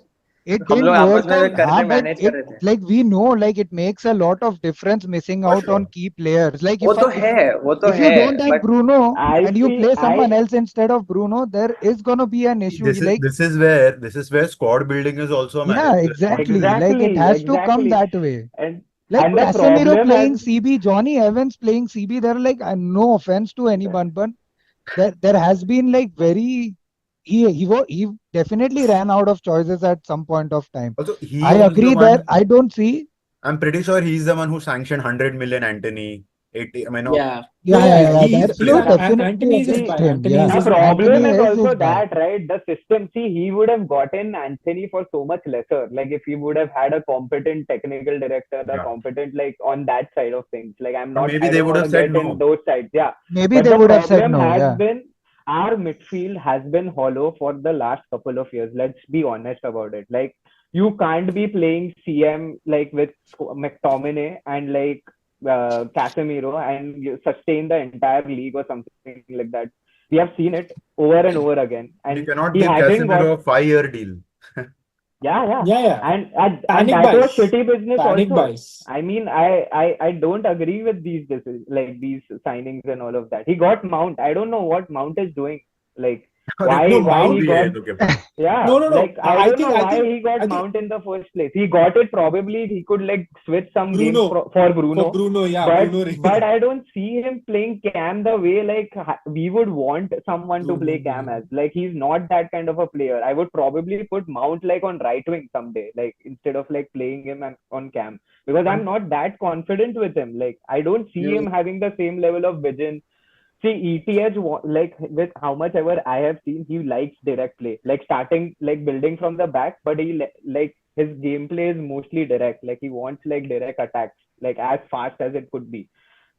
it हम didn't लोग आपस work में out. घर से But manage कर it रहे थे. like we know like it makes a lot of difference missing For out on sure. key players. Like वो तो है, वो तो if you है. don't have But Bruno I and you feel play someone I else instead of Bruno, there is gonna be an issue. This is Like this is where squad building is also a yeah, manager's exactly. responsibility. Like it exactly, has to come exactly, that way. and Like and the Casemiro problem has playing CB, Johnny Evans playing CB. They're like, no offense to anyone, but there has been like very he definitely ran out of choices at some point of time. Also, I he is the agree there. one. I don't see. I'm pretty sure he's the one who sanctioned 100 million Anthony, 80. I mean, no, Yeah. Yeah. He That is. play. you Listen, definitely Anthony is his against guy. him. Anthony Yeah, is The his guy. problem Anthony is is his also guy. that, right? The system. See, he would have gotten Anthony for so much lesser. Like if he would have had a competent technical director, a Yeah. competent like on that side of things. Like Or maybe I they don't would want have to said get in no. those sides. Yeah. Maybe But they the would have said problem no. has Yeah. been our midfield has been hollow for the last couple of years. Let's be honest about it. Like you can't be playing CM like with McTominay and like Casemiro and you sustain the entire league or something like that. We have seen it over and over again, You and cannot he give hasn't got. Casemiro a 5-year deal. Yeah. Yeah, yeah. And Panic that was buys. shitty business Panic also. buys. I mean, I don't agree with these like these signings and all of that. He got Mount. I don't know what Mount is doing. Like No, why वो he Mount. भी है got. तो क्या पता. Yeah, No, no, no. like I I don't think, know I why think, he got I think Mount in the first place. He got it probably he could like switch some games Bruno for for Bruno, Bruno. Yeah, but Bruno. I don't see him playing Cam the way like we would want someone to play Cam as. Like he's not that kind of a player. I would probably put Mount like on right wing someday, like instead of like playing him on Cam because I'm And not that confident with him. Like I don't see him You having the same level of vision. See, ETH, like with how much ever I have seen, he likes direct play, like starting, like building from the back, but like his gameplay is mostly direct. Like he wants like direct attacks, like as fast as it could be.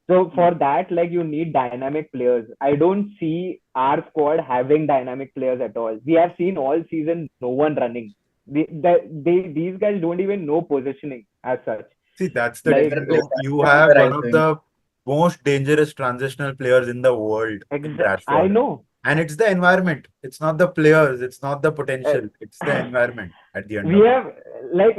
So for that, like you need dynamic players. I don't see our squad having dynamic players at all. We have seen all season no one running. These guys don't even know positioning as such. see, that's the Like thing, never play no? You Garnacho on have the one right of wing. the most dangerous transitional players in the world in I Rashford. know. And it's the environment. It's not the players. It's not the Uh, potential. It's the environment at the end we of it. have like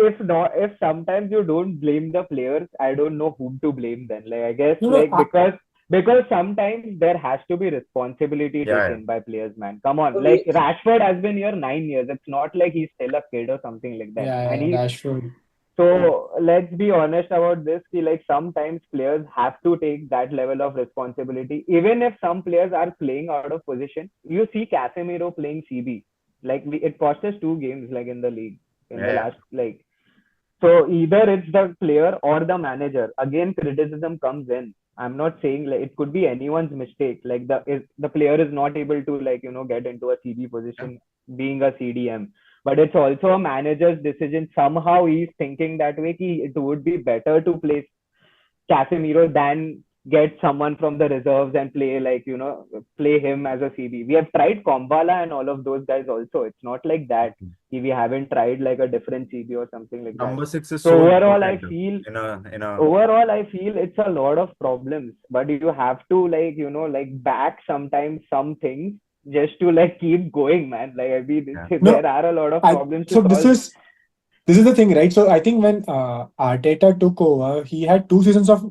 if sometimes you don't blame the players, I don't know whom to blame then. Like I guess No, no. like because sometimes there has to be responsibility Yeah. taken by players, man. Come on. Like We, Rashford has been here 9 years. It's not like he's still a kid or something like that. And Yeah, he Rashford. so let's be honest about this. Like sometimes players have to take that level of responsibility. Even if some players are playing out of position, you see Casemiro playing CB. Like it cost us 2 games like in the league in the Yeah. last like. So either it's the player or the manager. Again, criticism comes in. I'm not saying like it could be anyone's mistake. Like the player is not able to like get into a CB Yeah. position being a CDM, but it's also a manager's decision. Somehow he's thinking that way. It would be better to play Casemiro than get someone from the reserves and play like play him as a CB. We have tried Kombala and all of those guys also. It's not like that. We haven't tried like a different CB or something like that. Number 6 is So so overall, I important feel in a it's a lot of problems, but you have to like like back sometimes some things just to like keep going, man. Like I mean, yeah. there No, are a lot of I. problems to So solve. this is the thing, right? So I think when Arteta took over, he had 2 seasons of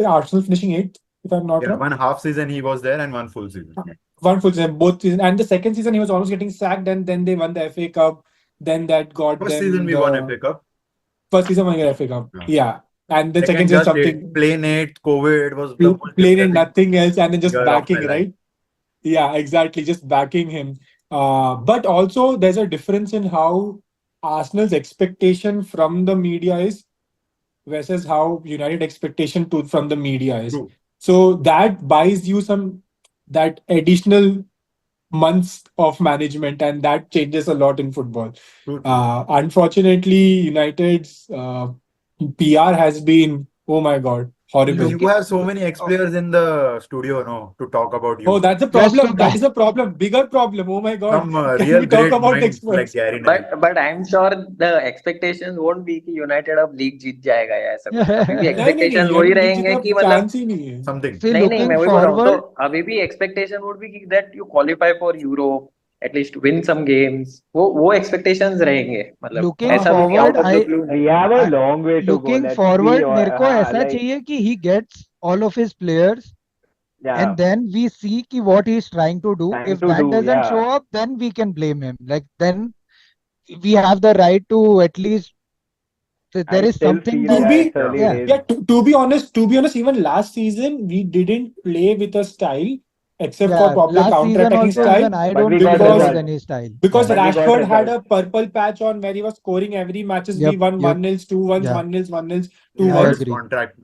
Arsenal finishing eighth, if I'm not Yeah, wrong. one half season he was there and one full season. One full season, both season, and the second season he was almost getting sacked, and then they won the FA Cup. Then that got First season them we won the FA Cup. first season won the FA Cup. Yeah. Yeah, and then second Second, season just something plain 8, COVID was the most plain and depressing nothing else, and then just year of my backing, life. right? Yeah, exactly, just backing him. But also there's a difference in how Arsenal's expectation from the media is versus how United expectation from the media is. True. So that buys you that additional months of management, and that changes a lot in football. True. Unfortunately, United's PR has been, oh my god, horrible. You have so many ex-players in the studio, no, to talk about Oh, you. that's a Yes, so problem. That is a problem. Bigger problem. Oh my god. Some Can real we talk great about minds like experts? Gary Neville. but I'm sure the expectations won't be कि United अब league जीत जाएगा या ऐसा कुछ अभी भी नहीं नहीं नहीं expectations ये वही लीग रहेंगे जीतना कि मतलब चांस ही नहीं है. Something. see, नहीं नहीं मैं looking वही बोल रहा हूँ तो forward, अभी भी expectation would be कि that you qualify for Europe at least win some games वो expectations रहेंगे मतलब looking ऐसा भी नहीं forward, out of the I, blue We have a I long way to go. looking Let's be forward, मेरे को ऐसा like चाहिए कि he gets all of his players, yeah, and then we see ki what he's trying to do. trying If to that do doesn't show yeah. up, then we can blame him. Like then we have the right to at least there I is still something feel that it's Yeah. early yeah. days. Yeah, to be honest, even last season we didn't play with a style except for Yeah, probably last season counter-attacking also Yeah, even style I but don't we think got there was results. any style. because Yeah. But we got Rashford had results. a purple patch on where he was scoring every matches. We Yep. won Yep. 1-0, 2-1, Yeah. 1-0, 1-0, He I got his 2-1. agree. contract.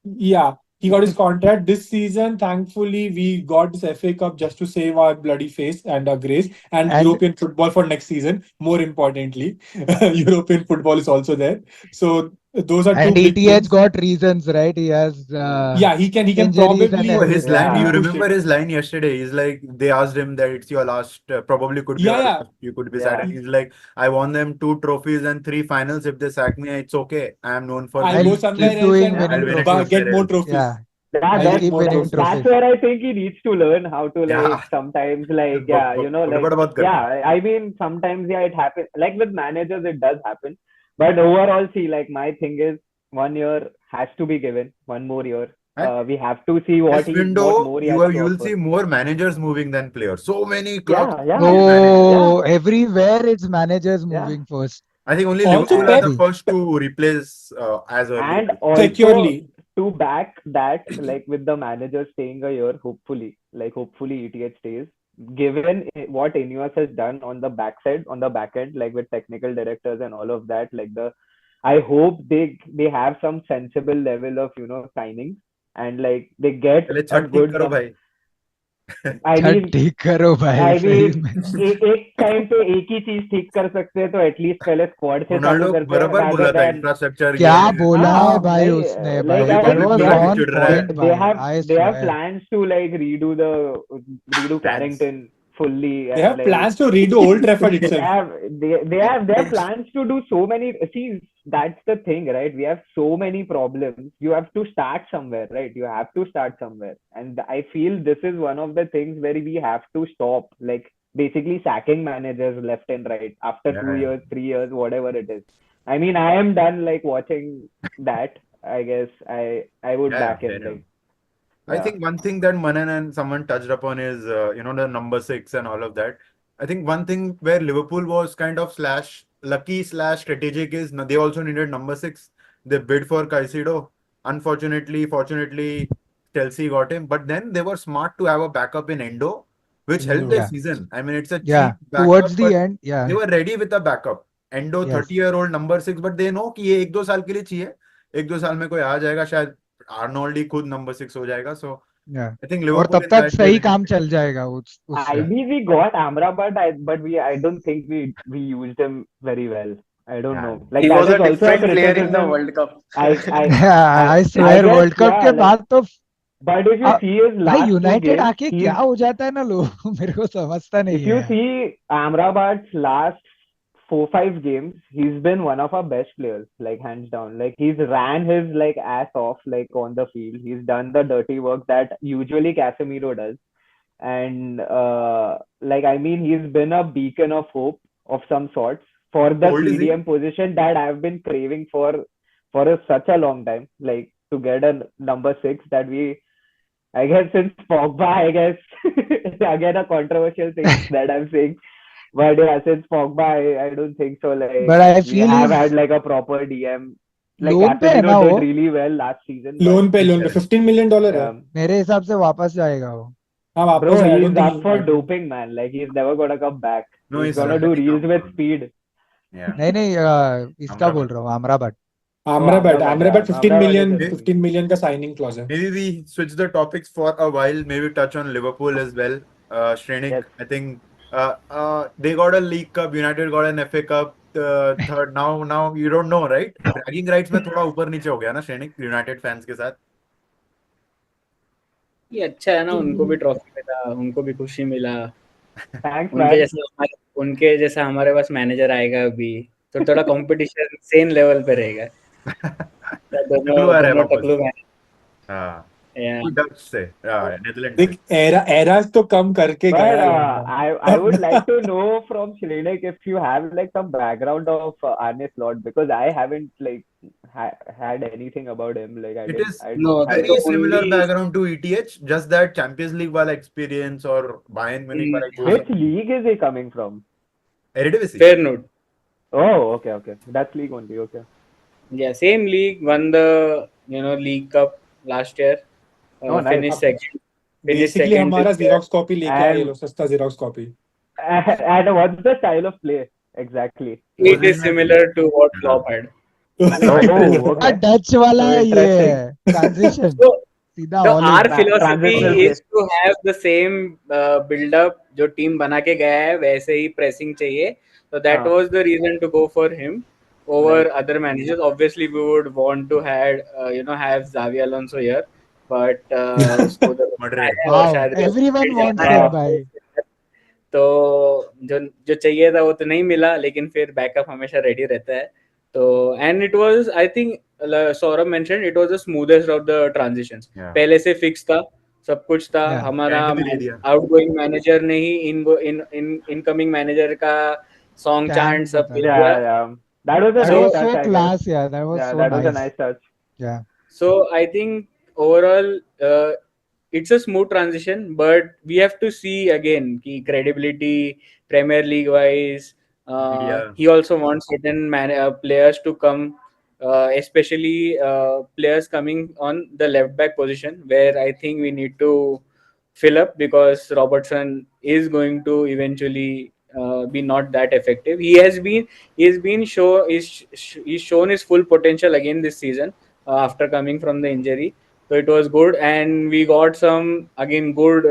Yeah. he got his contract this season. Thankfully, we got this FA Cup just to save our bloody face and our grace, and And European football for next season. More importantly, European football is also there. So those are two and big ETH things. got reasons, right? He has Yeah, he can injuries and Oh, probably his line. Do everything. you Yeah. push remember it. his line yesterday? He's like, they asked him that it's your last, probably could be Yeah, your yeah. last. You could be sad. Yeah. And he's like, I won them 2 trophies and 3 finals. If they sack me, it's okay. I am known for I'll I'll go winning somewhere keep things. else doing and Yeah. I'll winning win it trophies. get somewhere more else. Yeah, trophies. Yeah, I'll I'll get that's keep more winning trophies. trophies. that's where I think he needs to learn how to like Yeah. sometimes like yeah, you know, like बड़बड़ करना. yeah, I mean sometimes yeah it happens. Like with managers it does happen. But overall, see, like my thing is 1 year has to be given, 1 more year. And We have to see what this what window, more he has to you'll offer. see more managers moving than players. So many clubs Yeah, yeah, need managers. Oh, yeah, everywhere it's managers yeah. moving first. I think only Also, Liverpool are the And Pep first to replace as early and as. also securely. to back that, like with the manager staying a year, hopefully ETH stays. Given what Ineos has done on the backside, on the back end, like with technical directors and all of that, I hope they have some sensible level of signings and like they get पहले a Chhath ठीक good करो num. भाई. I Chhath mean, ठीक करो भाई I सही mean, में. एक टाइम पे एक ही चीज ठीक कर सकते हैं तो एटलीस्ट पहले स्क्वाड से चालू रोनाल्डो करते हैं बराबर rather बोला था than इंफ्रास्ट्रक्चर ये क्या है. बोला है हाँ भाई नहीं उसने like भाई? I That mean was they बोल के have on चिढ़ रहा है. point they भाई. have I they have swear. plans to like redo Plans. Carrington fully They and have like plans to redo Old Trafford they itself. have they have plans to do so many. See, that's the thing, right? We have so many problems. You have to start somewhere, right? You have to start somewhere, and I feel this is one of the things where we have to stop, like basically sacking managers left and right after Yeah, 2 years, 3 years, whatever it is. I mean, I am done like watching that. I guess I would yeah, back fair him, enough. like I yeah. think one thing that Manan and someone touched upon is, the number 6 and all of that. I think one thing where Liverpool was kind of slash lucky slash strategic is they also needed number 6. They bid for Caicedo. Fortunately, Chelsea got him. But then they were smart to have a backup in Endo, which helped their Yeah, season. I mean, it's a yeah. cheap backup, Towards the but end, they yeah, were ready with a backup. Endo, yes, 30-year-old number 6, but they know कि ये 1-2 साल के लिए चाहिए. 1-2 साल में कोई आ जाएगा शायद. आर्नोल्ड ही खुद number 6 हो जाएगा. So yeah. I think और Liverpool तब in तक that way सही went काम great. चल जाएगा उससे. We got Amrabat, but I don't think we used him very well. I don't Yeah. know. Like He that was is a also a different player in the criticism. World Cup. I I swear guess world cup yeah. के Like बाद तो but if you see his भाई last two United games, आके क्या हो जाता है ना लोग मेरे को समझता नहीं if you है. see Amrabat's last 4 5 games, he's been one of our best players, like hands down. Like he's ran his like ass off like on the field. He's done the dirty work that usually Casemiro does. And like I mean he's been a beacon of hope of some sorts for How the old is he? CDM position that I've been craving such a long time, like to get a number 6 that we I guess since Pogba, I guess again a controversial thing that I'm saying, but yeah, since Pogba, I don't think so. Like But I we feel have he's had like a proper DM. Like loan पे है Casemiro ना did वो. really well last season, but loan पे Correct. $15 है. मेरे हिसाब से वापस जाएगा वो. हाँ bro, वापस है. I don't he's think up he's for back. doping, man. Like he's never gonna come back. No, He's he's gonna do already reels come with on. speed. Yeah. नहीं इसका बोल Amrabat. रहा हूँ अमराबट. Oh, Amrabat 15 Amrabat is million a May- steal. 15 million का signing clause है. Maybe we switch the topics for a while. Maybe touch on Liverpool as well. Shrenik, Yes. I think they got a League Cup. United got an FA Cup. Third now you don't know, right? Bragging rights में थोड़ा ऊपर नीचे हो गया ना Shrenik United fans के साथ. ये अच्छा है ना, उनको भी ट्रॉफी मिला, उनको भी खुशी मिला. Thanks, उनके man. जैसा उनके जैसा हमारे पास मैनेजर आएगा अभी तो थोड़ा कंपटीशन सेम लेवल पे रहेगा. दोनों टकलू आ रहा है दोनों वापस. टकलू मैनेजर. हाँ. Yeah. डच से, नेदरलैंड देख से. एराज तो कम करके But गया लंबा. I would like to know from Shrenik if you have like some background of Arne Slot, because I haven't like had anything about him. Like I It didn't. is No, I very the don't. similar only background to ETH, just that Champions League वाला experience और Bayern Munich वाला Which exposure. league is he coming from? Eredivisie. fair note. Oh, okay. That's league only. Okay. Yeah, same league, won the League Cup last year. Oh, nice. Finished second. Finished basically second हमारा this year. Xerox copy लेके आए ये And लोग, सस्ता xerox copy. and what's the style of play exactly? It is similar to what Klopp had. Oh, okay. Dutch वाला So ये interesting. है transition. So सीधा तो all our in. philosophy Transitional is play. to have the same build up जो team बना के गया है वैसे ही pressing चाहिए. So that हाँ, was the reason to go for him over right. other managers. Obviously we would want to had have Xavi Alonso here, but उसको उधर रखना Madrid. है और Wow, शायद Real everyone Madrid wants जाना है. him, हाँ, bhai. तो जो जो चाहिए था वो तो नहीं मिला, लेकिन फिर बैकअप हमेशा रेडी रहता है. तो and it was I think Saurabh mention it was the smoothest of the transitions. Yeah. पहले से फिक्स था, सब कुछ था. Yeah. हमारा Candle दे दिया. आउटगोइंग मैनेजर ने ही इनकमिंग मैनेजर का सॉन्ग Chant चांट सब bata. कर दिया. yeah, yeah. That was a That So nice was touch, so I guess. class, yeah. That was Yeah, so that was a nice. nice touch. Yeah. So I think overall it's a smooth transition, but we have to see again ki credibility Premier League wise. Media. He also wants certain players to come, especially players coming on the left back position, where I think we need to fill up because Robertson is going to eventually be not that effective. He's shown his full potential again this season after coming from the injury. So it was good, and we got some again good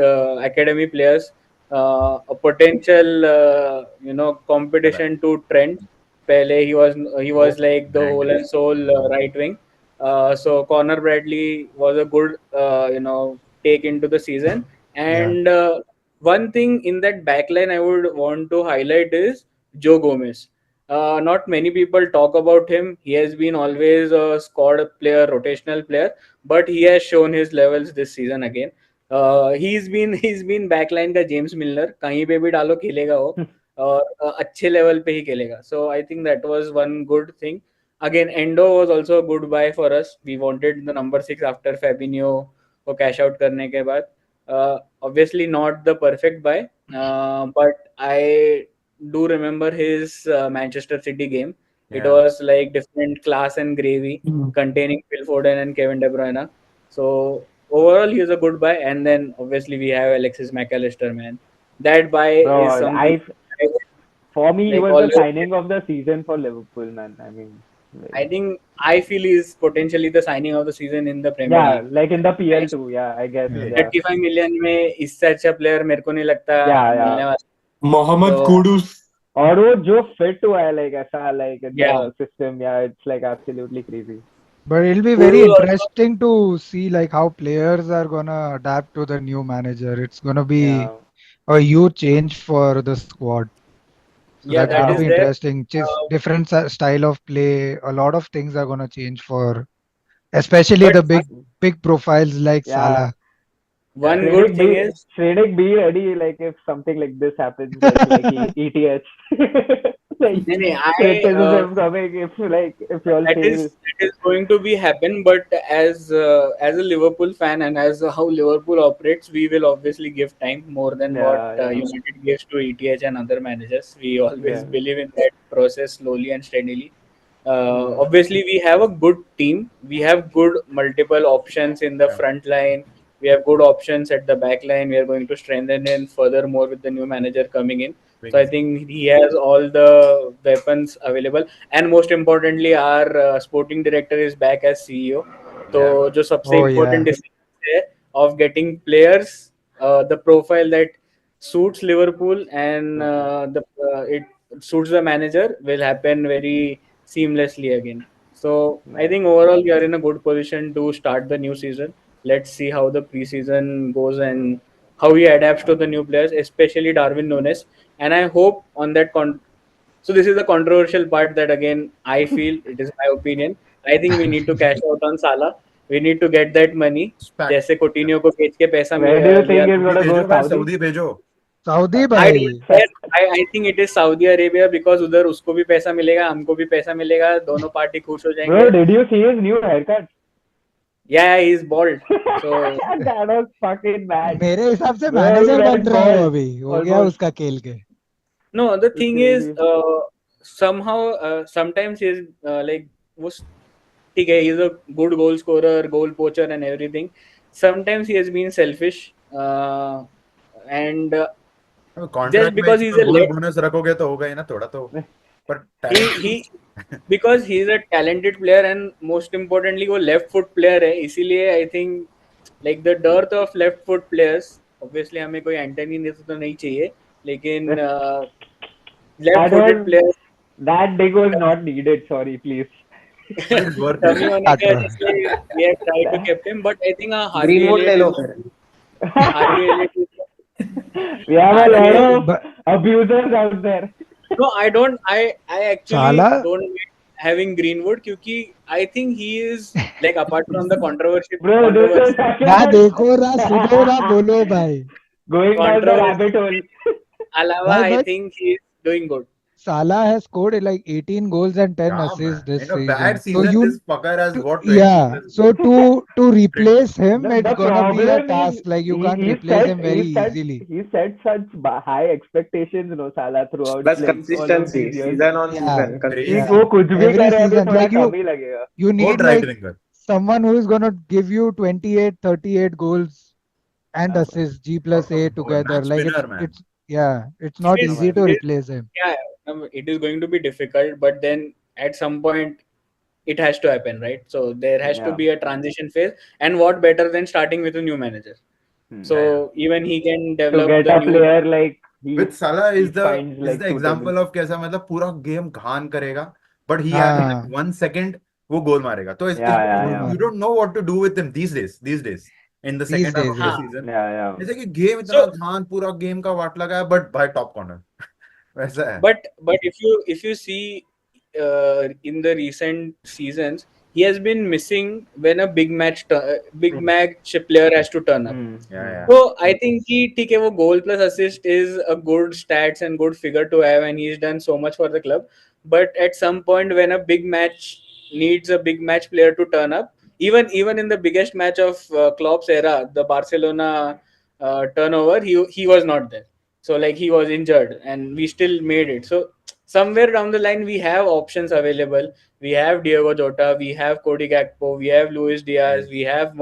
academy players. A potential, competition to Trent. Pele, he was Oh, like the Brand. whole and soul right wing. So Connor Bradley was a good, take into the season. Yeah. And one thing in that backline I would want to highlight is Joe Gomez. Not many people talk about him. He has been always a squad player, rotational player, but he has shown his levels this season again. He's been backline का James मिलनर, कहीं पे भी डालो खेलेगा वो, और अच्छे level पे ही खेलेगा. So I think that was one good thing. Again, Endo was also a good buy for us. We wanted the number 6 after Fabinho को cash out करने के बाद. Obviously not the perfect buy, but I do remember his Manchester City game. It Yeah. was like different class and gravy, containing Phil Foden and Kevin De Bruyne. So overall, he is a good buy. And then obviously we have Alexis McAllister, man. That buy is Bro, something I would, for me, he like was the always. signing of the season for Liverpool, man. I mean, I like, think I feel he's potentially the signing of the season in the Premier yeah, League. like in the PL too. Yeah, I guess. Yeah. Yeah, 35 million में इससे अच्छा player मेरे को नहीं लगता yeah, मिलने yeah. वाला. Mohammad So Kudus. और वो जो fit हुआ है like ऐसा like in yeah, the system, yeah, it's like absolutely crazy. But it'll be very Kudus also. interesting to see like how players are gonna adapt to the new manager. It's gonna be Yeah, a huge change for the squad. So Yeah, that's that gonna yeah, be is there. interesting. Just Uh, different style of play. A lot of things are gonna change for, especially but the big profiles like yeah. Salah. one Yeah. good thing is Shrenik, be ready like if something like this happens like ETH. Like नहीं नहीं criticism coming if you all that is fail. that is going to be happen. But as a Liverpool fan and as how Liverpool operates, we will obviously give time more than what Yeah, yeah, United gives to ETH and other managers. We always yeah. believe in that process slowly and steadily. Hmm. Obviously, we have a good team. We have good multiple options in the Yeah. front line. We have good options at the back line. We are going to strengthen it furthermore with the new manager coming in. So I Wings. think he has all the weapons available, and most importantly, our sporting director is back as CEO. तो Yeah. जो सबसे Oh important yeah. decision है of getting players, the profile that suits Liverpool and it suits the manager will happen very seamlessly again. So I Nice. think overall we are in a good position to start the new season. Let's see how the preseason goes and how he adapts to the new players, especially Darwin Nunes. And I hope on that so this is the controversial part that again I feel it is my opinion. I think we need to cash out on Salah. We need to get that money. Spack. जैसे कोटिन्यो को बेच के पैसा Where do you लिया. think he's Saudi gonna go? भेजो भाई, Saudi? Saudi भेजो. Saudi I don't bhai. care. I think it is Saudi Arabia because उधर उसको भी पैसा मिलेगा, हमको भी पैसा मिलेगा, दोनों पार्टी खुश हो Bro, जाएंगे. did you see his new haircut? Yeah, he is bald. So That was fucking bad. मेरे हिसाब से Bro, he मैनेजर बन went रहा है वो bald. अभी. हो गया Almost. उसका खेल के. no, the It's thing is crazy. somehow sometimes he is like वो ठीक है, he is a good goal scorer, goal poacher and everything. Sometimes he has been selfish and just contract में because he's इतना a goal bonus रखोगे तो होगा ही ना थोड़ा तो. पर he because he is a talented player and most importantly वो left foot player है, इसीलिए I think like the dearth of left foot players. Obviously हमें कोई एंटनी तो नहीं चाहिए, लेकिन left That footed was players that dig was not needed. Sorry, please. But it's worth it. कमी होने की वजह से we have tried to keep him, but I think Harvey greenwood ले Elliott लो is फिर. Harvey Elliott is We have a Harvey lot Elliott. of abusers out there. No, I don't. I actually Salah, don't mind having Greenwood क्योंकि I think he is like apart from the Bro, this is controversy such ना a देखो ना सुनो ना बोलो भाई. going down the controversy rabbit hole. अलावा भाई I but think he is doing good. Salah has scored like 18 goals and 10 Yeah, assists man. this In a bad season. So season, this fucker has what 20 yeah, plus so to trips. replace him, it's The gonna be a problem is task. Like you can't replace him very easily. he set such high expectations, Salah throughout बस like all of consistency, these years. Season on Yeah, season कि Crazy. वो consistency. कुछ भी every करे अभी season, थोड़ा like कम ही लगेगा. you Go need right like winger. someone who is gonna give you 28, 38 goals and Yeah, assists, G plus A together. Match Like winner, man. it's yeah, it's It not is easy to it is replace him. yeah, it is going to be difficult, but then at some point it has to happen, right? So there has to yeah. be a transition phase, and what better than starting with a new manager? Hmm. Yeah, yeah. So even he can To develop get the a new. player like With Salah he is the finds is like the suitable. example of कैसा मतलब पूरा game घान करेगा, but he has like हाँ, 1 second वो गोल मारेगा. तो Yeah, yeah, goal yeah. you मारे. don't know what to do with him these days in the These second half days, of the yeah. हाँ. season. Yeah, yeah. जैसे कि game इतना So घान पूरा गेम का वाट लगा है, but भाई टॉप कॉर्नर वैसा है. but if you see in the recent seasons, he has been missing when a big match player has to turn up. Hmm. Yeah, yeah. So I think he ठीक है वो goal plus assist is a good stats and good figure to have, and he's done so much for the club. But at some point, when a big match needs a big match player to turn up, even in the biggest match of Klopp's era, the Barcelona turnover, he was not there. So like he was injured, and we still made it. So somewhere down the line, we have options available. We have Diego Jota, we have Cody Gakpo, we have Luis Diaz, we have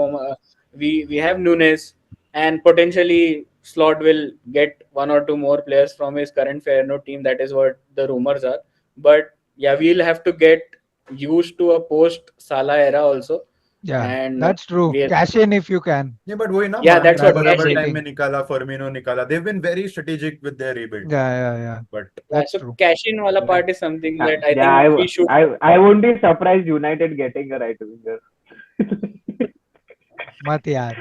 we have Nunes, and potentially Slot will get one or two more players from his current Feyenoord team. That is what the rumors are. But yeah, we'll have to get used to a post Salah era also, Yeah, and that's true. we Cash in if you can. Yeah, but वही ना yeah, माने that's को what Rather than बराबर cash time में waiting. निकाला, Firmino निकाला. They've been very strategic with their rebuild. Yeah. But Yeah, That's so true. cash in wala part is something that I Yeah, think we should. I won't be surprised United getting a right winger. मत यार.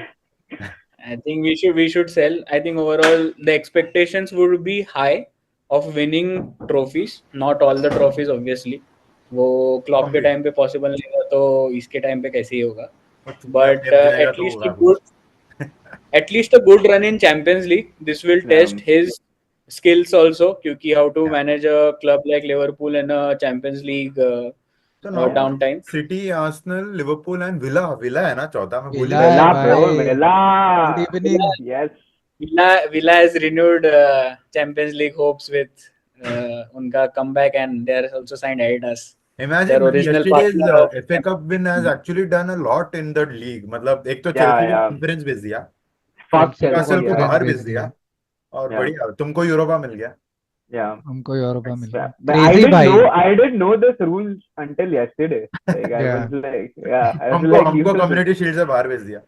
I think we should sell. I think overall the expectations would be high of winning trophies. Not all the trophies, obviously. वो Klopp के Obvious. Time पे possible नहीं था, तो इसके time पे कैसे ही होगा. but But जब गिनेगा तो होगा कुछ. at least a good run in Champions League. This will Yeah. test his skills also. क्योंकि how to manage a club like Liverpool in a Champions League So now downtime. City, Arsenal, Liverpool and Villa है ना चौथा में भूल ही Villa गया. है Villa, bro, भाई. Villa. Good evening. Yes. Villa has renewed Champions League hopes with उनका comeback, and they are also signed Haridas. Imagine Their original yesterday's partner of FA Cup win has actually done a lot in the league. मतलब एक तो Yeah, Chelsea को yeah. Conference भेज दिया, Fuck Chelsea को Newcastle Chelsea. को Yeah. बाहर conference भेज भेज दिया, दिया. और Yeah. बढ़िया तुमको यूरोपा मिल गया. Yeah. हमको यूरोपा मिल Yeah. गया. But I Crazy didn't भाई. know. I didn't know this rules until yesterday. Like I Yeah. was like, yeah, I was हमको like हमको used to. कम्युनिटी शील्ड से बाहर भेज दिया.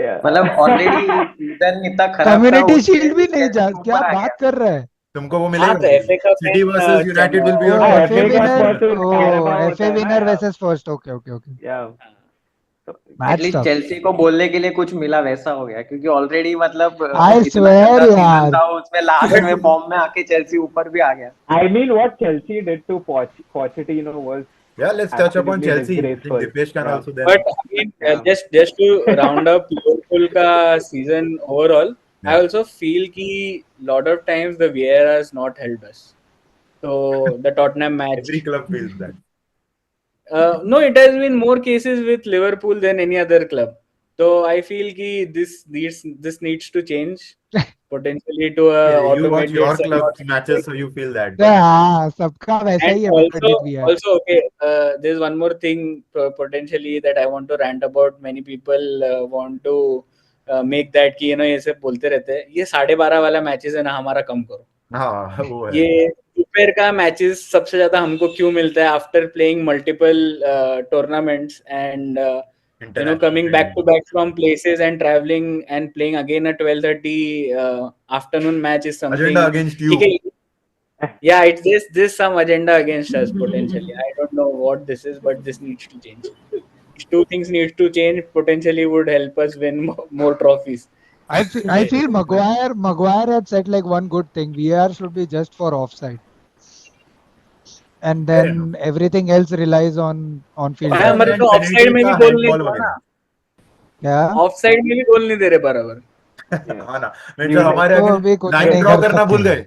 Yeah. मतलब ऑलरेडी सीजन इतना खराब था, कम्युनिटी उससे शील्ड भी नहीं जा. चेल्सी क्या ऊपर आ बात गया. कर रहा है? तुमको वो हाँ, मिलेगा. तो FA Cup city and versus united will be oh your FA FA Cup winner. versus oh Carabao होता FA है ना, winner yeah. versus first. Okay. Yeah. So, Match at least tough. Chelsea को बोलने के लिए कुछ मिला वैसा हो गया, क्योंकि ऑलरेडी मतलब I इतना swear गंदा सीजन यार. था, उसमें लास्ट में फॉर्म में आके चेल्सी ऊपर भी आ गया. I mean, what Chelsea did to Pochettino was Yeah, let's touch upon absolutely Chelsea. I think disgraceful. Deepesh can Yeah. also then. But I mean, Yeah. just to round up Liverpool का season overall, I Yeah. also feel कि lot of times the VAR has not helped us. So the Tottenham match. Every club feels that. No, it has been more cases with Liverpool than any other club. So I feel कि this needs to change potentially to a Yeah, you watch automated your club's semi-automatic. matches, so you feel that. But हाँ, सबका वैसा And ही है but with VR. also okay, there's one more thing potentially that I want to rant about. Many people want to make that कि ये सब बोलते रहते हैं, ये 12:30 वाला मैचेस है ना, हमारा कम करो. हाँ वो है. ये दोपहर का मैचेस सबसे ज्यादा हमको क्यों मिलता है after playing multiple tournaments, and International coming back training. to back from places and traveling and playing again a 12:30 afternoon match is Agenda something. against ठीक you. है, yeah, it's this some agenda against us potentially. I don't know what this is, but this needs to change. These two things need to change. Potentially would help us win more trophies. I feel Maguire had said like one good thing. VR should be just for offside, and Fair enough. then everything else relies on field हाँ, Offside goals. मतलब and तो offside penalty में भी का गोल नहीं handball हुआ वगैरह. ना. क्या ऑफसाइड में भी गोल नहीं दे रहे बराबर. Yeah. हाँ ना. मैं You हमारे तो अगेंस्ट अभी कुछ लाइन नहीं ड्रॉ कर करना भूल सकते. गए.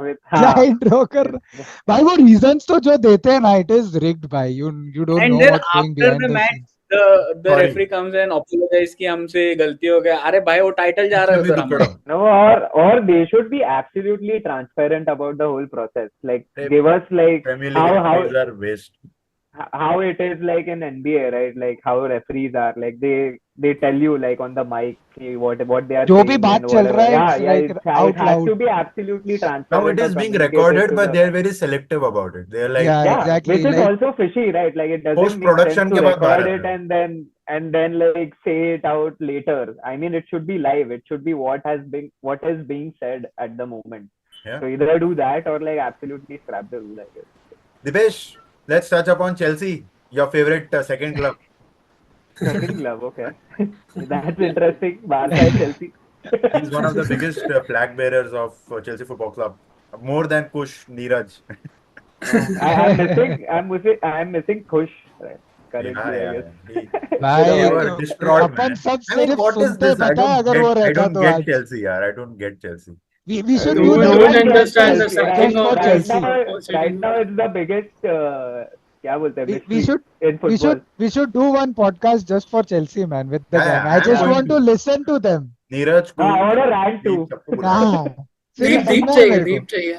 with हाँ. लाइन ड्रॉ कर भाई, वो रीजंस तो जो देते हैं ना, इट इज रिग्ड भाई. You don't And know then what's going after behind the the match, scenes. the Sorry. referee comes and apologize कि हमसे गलती हो गया. अरे भाई वो टाइटल जा रहा है इसमें उधर हमारा. दुक्कड़म. No, or they should be absolutely transparent about the whole process. Like give us like Premier League referees are waste. how it is like in NBA, right? Like how referees are. Like they tell you like on the mic what they are जो भी saying बात and चल whatever. रहा है, Yeah, it's yeah. like It out has loud. to be absolutely Now it transparent or is being communicated recorded, to but the. they're very selective about it. They're like, Yeah, Yeah, exactly. which is Like also fishy, right? Like it doesn't post make sense production to के बाद बाहर record आता it है. and then like say it out later. I mean, it should be live. It should be what is being said at the moment. Yeah. So either do that or like absolutely scrap the rule, I guess. Dipesh, let's touch upon Chelsea, your favorite second club. Second club, okay. That's interesting. Barca and Chelsea. He's one of the biggest flag bearers of Chelsea Football Club, more than Kush Neeraj. I'm missing Kush right, Yeah, currently, I yeah, guess. yeah. भाई He Without ever him. distraught, upon man. सब I mean, सिर्फ what is सुनते, this? पता है, अगर वो I रहता don't तो get आज Chelsea, yaar. I don't get Chelsea. we should do You like don't one understand the podcast sacking just of for Right Chelsea. now, Pochettino. it's the biggest क्या बोलते हैं We mystery should in football. do one podcast just for Chelsea, man, with the Yeah, gang. yeah, I I'm just going want to to. listen to them. Neeraj, No, I want to Kush, rant too. Deep, सबको बुलाना. हाँ, सिर्फ Deep सुनना है चाहिए, मेरे को. deep चाहिए.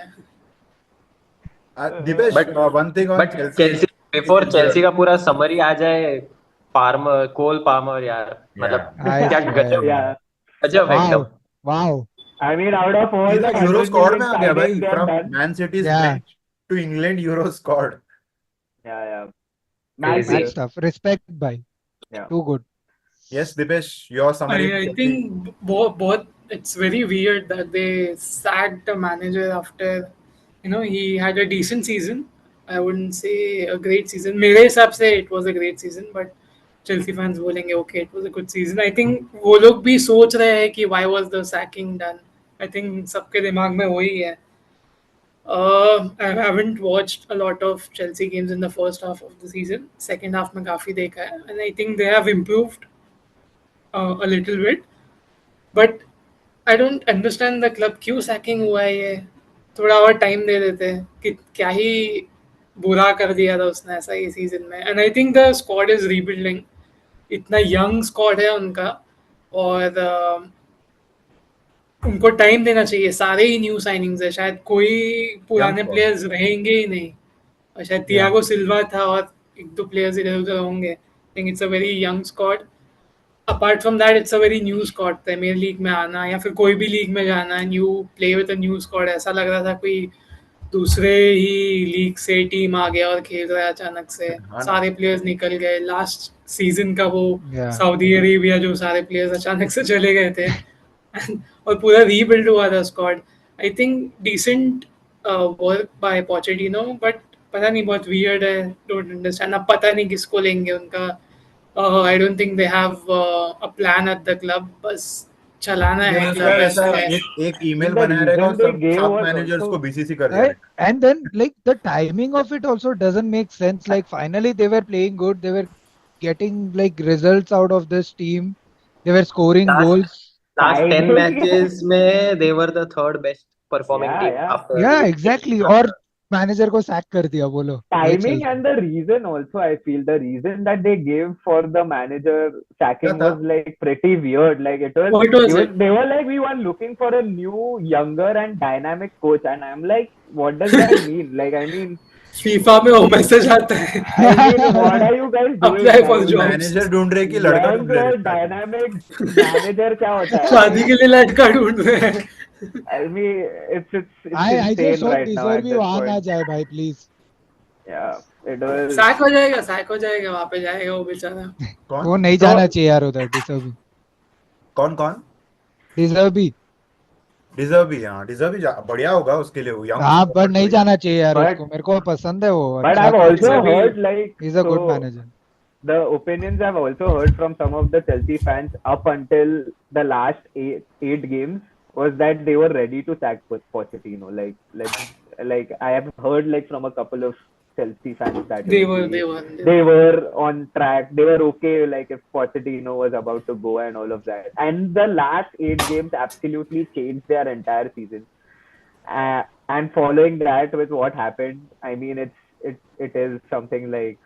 Dipesh, one thing on but Chelsea Chelsea before is Chelsea का पूरा समरी आ जाए. पार्मर, कोल पार्मर यार, मतलब yeah. I क्या गजब, swear. Yeah. गजब एकदम. Wow. I mean, out of all सीधा the यूरो 100 स्क्वाड million में आ गया भाई. signings they have From done. Man City's Yeah, bench to England Euro squad. Yeah. Crazy. mad stuff. Respect, bhai. Yeah. Too good. Yes, Dipesh, your summary. I think both it's very weird that they sacked the manager after, he had a decent season. I wouldn't say a great season. मेरे हिसाब से it was a great season, but Chelsea fans बोलेंगे okay, it was a good season. I think वो लोग भी सोच रहे हैं कि why was the sacking done. I think सबके दिमाग में वही है. I haven't watched a lot of Chelsea games in the first half of the season. Second half में काफी देखा है, and I think they have improved a little bit. But I don't understand the club क्यों sacking हुआ है ये. थोड़ा और टाइम दे देते कि क्या ही बुरा कर दिया था उसने ऐसा ही सीजन में. And I think the squad is rebuilding. इतना यंग स्क्वाड है उनका, और उनको टाइम देना चाहिए. सारे ही न्यू साइनिंग्स है, शायद कोई पुराने squad. प्लेयर्स रहेंगे ही नहीं, और शायद Yeah. थियागो सिल्वा था और एक दो प्लेयर्स इधर उधर होंगे. I think it's a very young squad. Apart from that it's a very new squad. Premier league में आना या फिर कोई भी लीग में जाना, new play with a new squad, ऐसा लग रहा था कोई दूसरे ही लीग से टीम आ गया और खेल रहा है अचानक से. हाँ ना. सारे प्लेयर्स निकल गए. लास्ट सीजन का वो Yeah. सऊदी अरेबिया जो सारे प्लेयर्स अचानक से चले गए थे. और पूरा रीबिल्ड हुआ था squad. I think decent work by Pochettino, but पता नहीं, बहुत वियर्ड है. Don't understand. अब पता नहीं किसको लेंगे उनका. I don't think they have a plan at the club. बस चलाना मुझे है लगता क्लब है ऐसा ऐसा है. एक I ईमेल think the बनाया रहेगा और reason they सब gave was मैनेजर्स को also बीसीसी कर दिया Right? रहेगा. And then, like, the timing of it also doesn't make sense. Like, finally, they were playing good. They were getting like results out of this team. They were scoring Last goals. last 10 timing. matches में they were the third best performing Yeah, team yeah. after Yeah, winning exactly. the और manager को sack कर दिया, बोलो वही चल Timing रहा है. and the reason also, I feel the reason that they gave for the manager क्या sacking था? was like pretty weird. Like What was it? they were like, we were looking for a new, younger and dynamic coach, and I'm like, what does that mean? Like, I mean, FIFA में वो message आता है, what are you guys doing? Apply for Like, jobs. Manager ढूंढ रहे कि लड़का young ढूंढ रहे और रिश्ता के. dynamic manager क्या होता है? शादी के लिए लड़का ढूंढ रहे हैं. I mean, it's I just insane hope right now Deezer at भी this वहां ना point. जाए भाई, please. Yeah, it was. Sack हो जाएगा वहाँ पे जाएगा वो बेचारा. कौन वो नहीं So जाना चाहिए यार उधर. डिजर्व कौन कौन डिजर्व भी. डिजर्व भी, हाँ डिजर्व भी बढ़िया होगा उसके लिए, वो यंग हाँ पर स्क्वाड नहीं बढ़िया। जाना चाहिए यार but उसको. मेरे को पसंद है वो. but अच्छा I've कोच है. also अभी heard like he is a good so manager. the opinions I've also heard from some of the Chelsea fans up until the last eight games was that they were ready to sack Pochettino. Like I have heard like from a couple of Chelsea fans that they way were कि they were they were on track. They were okay like if Pochettino was about to go and all of that. And the last eight games absolutely changed their entire season. And following that with what happened, I mean it is something like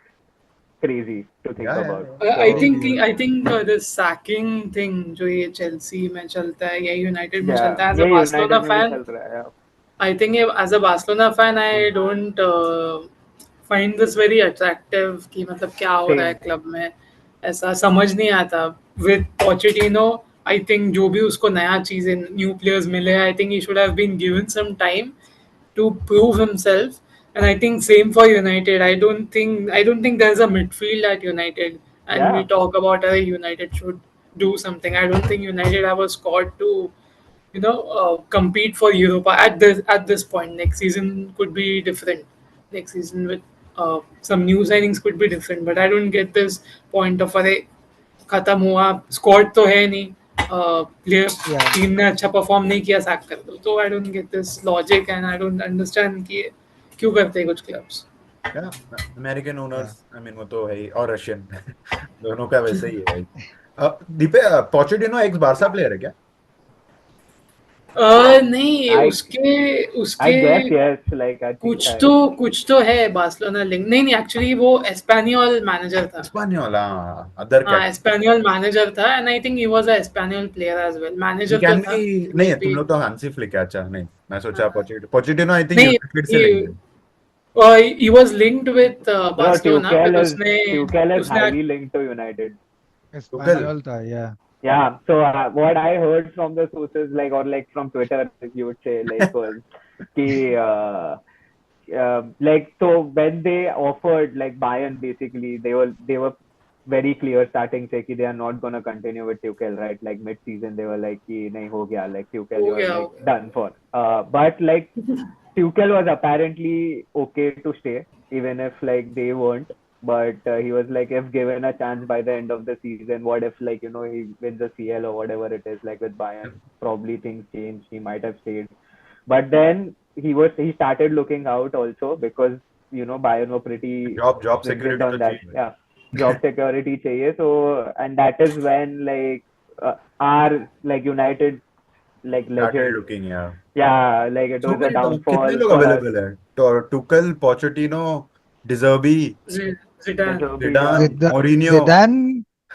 crazy to think या about. I So think crazy है। I think this sacking thing जो ये Chelsea में चलता है या United में yeah, चलता है एज अ ये बार्सिलोना यूनाइटेड में भी फैन. चल रहा है. I think as a Barcelona fan, I don't find this very attractive कि मतलब क्या हो रहा है Same. क्लब में ऐसा समझ नहीं आता. With Pochettino, I think जो भी उसको नया चीज़ें न्यू प्लेयर्स मिले, I think he should have been given some time to prove himself. And I think same for United. I don't think there's a midfield at United. And we Yeah, talk about United should do something. I don't think United have a squad to compete for Europa at this point. Next season could be different. Next season with some new signings could be different. But I don't get this point of अरे खत्म हुआ squad तो है नहीं player या team ने अच्छा perform नहीं किया सैक कर दो. तो I don't get this logic and I don't understand कि क्यों करते हैं कुछ क्लब्स. या अमेरिकन या ओनर्स, आई मीन वो तो है ही, और रशियन दोनों का वैसे ही है भाई। दीपे, पोचेटिनो एक्स बारसा प्लेयर है क्या? नहीं I उसके I उसके guess yes. Like I think I. कुछ तो है बार्सिलोना लिंक. नहीं नहीं एक्चुअली वो एस्पेनियोल मैनेजर था. स्पानियोल, हाँ अदर हाँ कैट। एस्पेनियोल मैनेजर था and I think he was a Espanyol player as well. He manager तो कैन था बी, नहीं मे है तुम बी. लोग तो हांसी फ्लिक है, अच्छा नहीं, मैं सोचा पोचेटिनो आई थिंक नहीं यूनाइटेड से लेंगे। He was linked with No, Barcelona फिर Tuchel is उसने highly linked to United. Tuchel, spaniel था. या Yeah. So what I heard from the sources, like or like from Twitter, you would say, like was कि like so when they offered like Bayern, basically they were very clear starting say कि they are not gonna continue with Tuchel, right? Like mid season they were like कि नहीं हो गया, like Tuchel हो you are गया. like done for. But like Tuchel was apparently okay to stay even if like they weren't. But he was like, if given a chance by the end of the season, what if like he wins the CL or whatever it is like with Bayern? Probably things change. He might have stayed, but then he started looking out also because Bayern were pretty job stringent security तो on that. चाहिए Yeah, job security chahiye. So and that is when like our like United like started legend. Looking यार। Yeah, like it so was a कितने downfall लोग for us. Available है? तो Tuchel, Pochettino, De Zerbi, Zidane. Deserve be Zidane, Mourinho. Zidane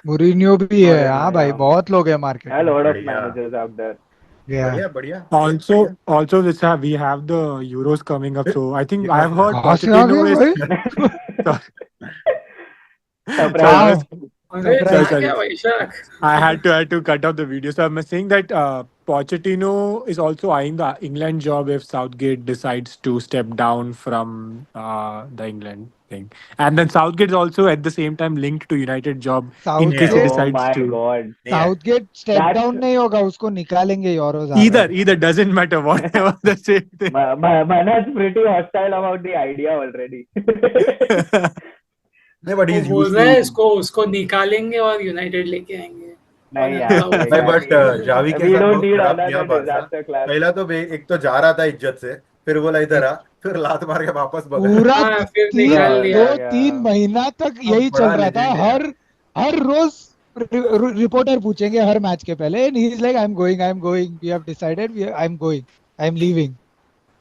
Mourinho भी है. हाँ Mourinho, भाई yeah. बहुत लोग हैं मार्केट A में. lot of बढ़िया managers out there. या बढ़िया बढ़िया Also, बढ़िया। also this we have the Euros coming up. So I think ये I कहाँ have से heard आया? कहाँ से आ Pochettino गए is. भाई? So I Surprise. was wow. अरे sorry, आ सरप्राइज. sorry. गया वैशाख. I had to cut off the video. So I'm saying that Pochettino is also eyeing the England job if Southgate decides to step down from the England thing, and then Southgate is also at the same time linked to United job in case he Southgate Oh decides my to. God. नहीं है। Southgate step That's down नहीं होगा. उसको निकालेंगे euros आ रहा है. Either doesn't matter whatever the same thing. Manat's pretty hostile about the idea already. नहीं but he वो इज बोल यूज्ड रहा टू। है इसको उसको निकालेंगे और यूनाइटेड लेके आएंगे. और नहीं अच्छा यार, वो भाई फिर बट exactly. जावी के We साथ don't बहुत need खराब किया another बारसा। disaster class. पहला तो एक तो जा रहा था इज्जत से, फिर बोला इधर आ, फिर लात मार के वापस भगा। पूरा हाँ फिर तीन निकाल Yeah, दिया. दो yeah, तीन yeah. महीना तक अब यही चल बड़ा रहा था. लेजेंड है यार। हर हर रोज रिपोर्टर पूछेंगे हर मैच के पहले. And he is like I am going we have decided I am going I am leaving.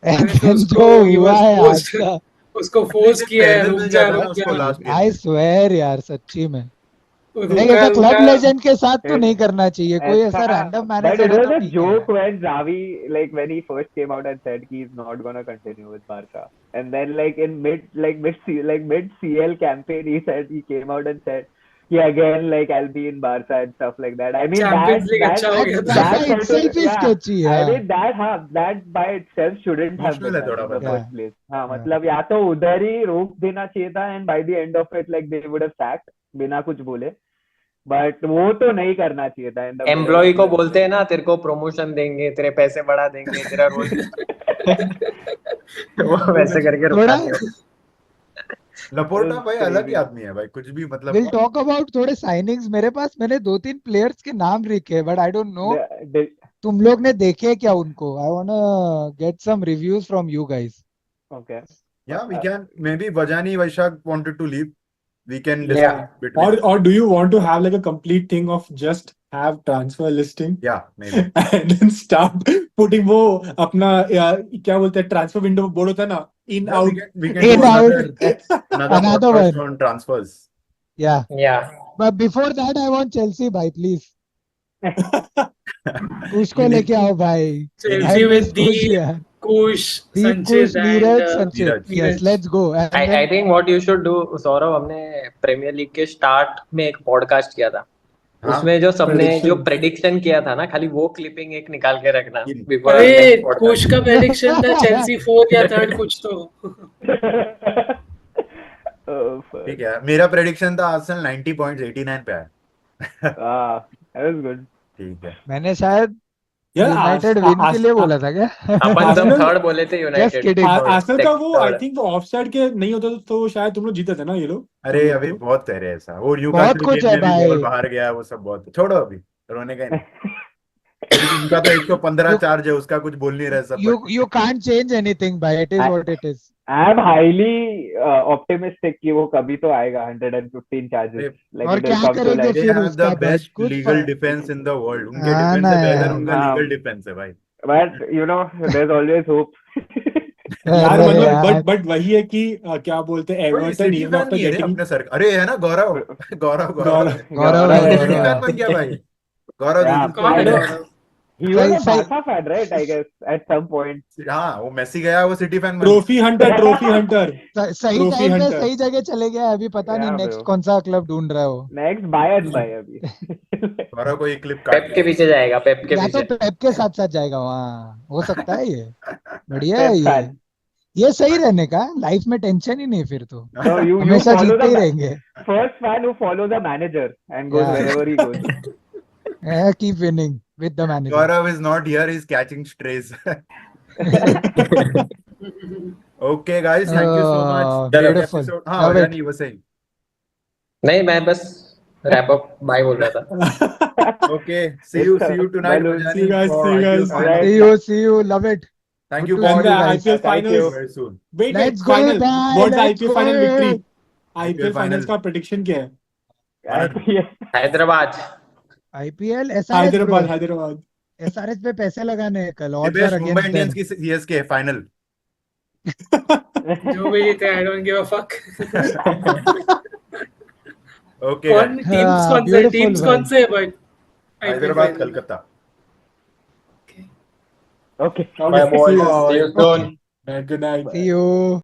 And अरे तो देन उसको जो ही हुआ वाज है आज फोर्स्ड का. उसको एटलीस्ट फोर्स एक किया है पैदल मिल जाता ना रुक उसको जा लास्ट गेम आई में। स्वेयर यार सच्ची में. लाइक रुका ऐसा क्लब रुका. लेजेंड के साथ तो It, नहीं करना चाहिए. कोई ऐसा रैंडम but मैनेजर it है was तो a ठीक है. joke when Xavi, like when he first came out and said he's not gonna continue with Barca, and then like in mid CL campaign, he came out and said Yeah, again, like I'll be in Barca and stuff like that. I mean, Champions League अच्छा हो गया था. That by itself is sketchy. I Yeah. mean that by itself shouldn't have Emotional been है done थोड़ा in the बंदा. first place. हाँ, Yeah. मतलब या तो उधर ही रोक देना चाहिए था, and by the end of it, like they would have sacked बिना कुछ बोले. But वो तो नहीं करना चाहिए था in the middle employ of को the. बोलते हैं ना, तेरे को प्रमोशन देंगे, तेरे पैसे बढ़ा देंगे, तेरा रोल वो वैसे करके थोड़ा रुकाते हो. लपोर्टा भाई अलग ही crazy. आदमी है भाई, कुछ भी मतलब. we'll talk about थोड़े signings. मेरे पास मैंने 2-3 प्लेयर्स के नाम लिखे, but I don't know The, तुम लोग ने देखे क्या उनको. I wanna get some reviews from you guys. okay. Yeah, we can. Maybe Vajani, Vaisakh wanted to leave. We can Yeah. discuss between. Or do you want to have like a complete thing of just have transfer listing Yeah, maybe. and then start putting वो अपना क्या बोलते हैं transfer window board होता है ना, in Yeah, out. we can In do out. another Another podcast one. on transfers. Yeah. Yeah. But before that, I want Chelsea, bhai, please. Kush को You need- लेके आओ भाई. I Chelsea miss with Kush, Deep, yeah. Kush, Deep, Kush, Sanchez, and Neeraj, Sanchez. Neeraj. Yes, Neeraj. let's go. And I then think what you should do, Saurabh, हमने premiere league के start में एक podcast किया था. हाँ? उसमें जो सबने जो Prediction. प्रेडिक्शन किया था ना, खाली वो क्लिपिंग एक निकाल के रखना इन- before अरे next podcast. कुश का prediction था Chelsea 4 या 3rd कुछ तो. Oh, fuck. ठीक है, मेरा प्रेडिक्शन था आर्सेनल 90 पॉइंट्स 89 पे आया. That was good. ठीक है. मैंने शायद यार यूनाइटेड विन के लिए बोला था क्या? अपन सब Arsenal- थर्ड बोले थे Just यूनाइटेड. kidding. आर्सेनल का वो आई Third. थिंक ऑफ साइड के नहीं होता तो शायद तुम लोग जीते थे ना ये लोग. अरे अभी बहुत कह रहे हैं ऐसा. वो बहुत न्यूकासल कुछ गेम है में भी भाई. बॉल बाहर गया, वो सब बहुत. छोड़ो अभी, रोने का ही नहीं. उनका तो 115 चार्ज है, उसका कुछ बोल नहीं रहे सब. You can't change anything, bhai. It is what it is. I am highly optimistic कि वो कभी तो आएगा 115 charges. Like और it will क्या come to करेंगे life. They फिर have उसका the बाद? best कुछ legal फर्क- defense in the world. उनके हाँ डिफेंस ना से बेहतर यार. उनका हाँ. लीगल डिफेंस है भाई. But you know, there's always hope. यार अरे मतलब यार. बट वही है कि क्या बोलते हैं कोई Everton city even fan after नहीं है रे गेटिंग अपने सर. अरे है ना गौरव. गौरव गौरव गौरव है, सिटी गौरव फैन है. बन गया भाई. गौरव Yeah, this is कौन I है know. Gaurav? He was a सही- Barca fan, right? I guess at some point. हाँ, वो मेसी गया, वो सिटी फैन बन ट्रॉफी हंटर सही Trophy टाइम पे hunter. सही जगह चले गया. अभी पता नहीं Yeah, नेक्स्ट bro. कौन सा क्लब ढूंढ रहा है वो. Next, Bayern by अभी. गौरव को एक क्लिप पेप काट के पीछे जाएगा, पेप के या तो पीछे. पेप के साथ साथ जाएगा वहाँ. हो सकता है ये. बढ़िया है Pep ये. fan. ये सही रहने का. लाइफ में टेंशन ही नहीं फिर तो. No, you हमेशा follow जीतते ही the रहेंगे. first fan who follows the manager and goes Yeah. wherever he goes. Keep winning with the manager. Gaurav is not here, he's catching strays. Okay guys, thank you so much. Beautiful. Episode. हाँ, Love Vajani, it. you were saying. नहीं, मैं बस wrap up by बोल रहा था. Okay, see you tonight, Balloon. Vajani. See you guys, for see you IPL guys. finals. See you. Love it. Thank Good you to for see And you the guys. IPL Thank you. finals. very soon. Wait, Let's go, final. bye, What's the let's IPL go. final victory? IPL IPL finals final. का prediction क्या है? IPL. Hyderabad. IPL SRH bro. Hyderabad. SRH पे पैसे लगाने हैं कल. Odds Deepesh, are Mumbai against Indians them. की CSK final. जो भी जीते I don't give a fuck. Okay, कौन guys. टीम्स कौन से beautiful टीम्स भाई. कौन से but Hyderabad, Kolkata. Okay. Bye boys. See you soon. Good night. See you.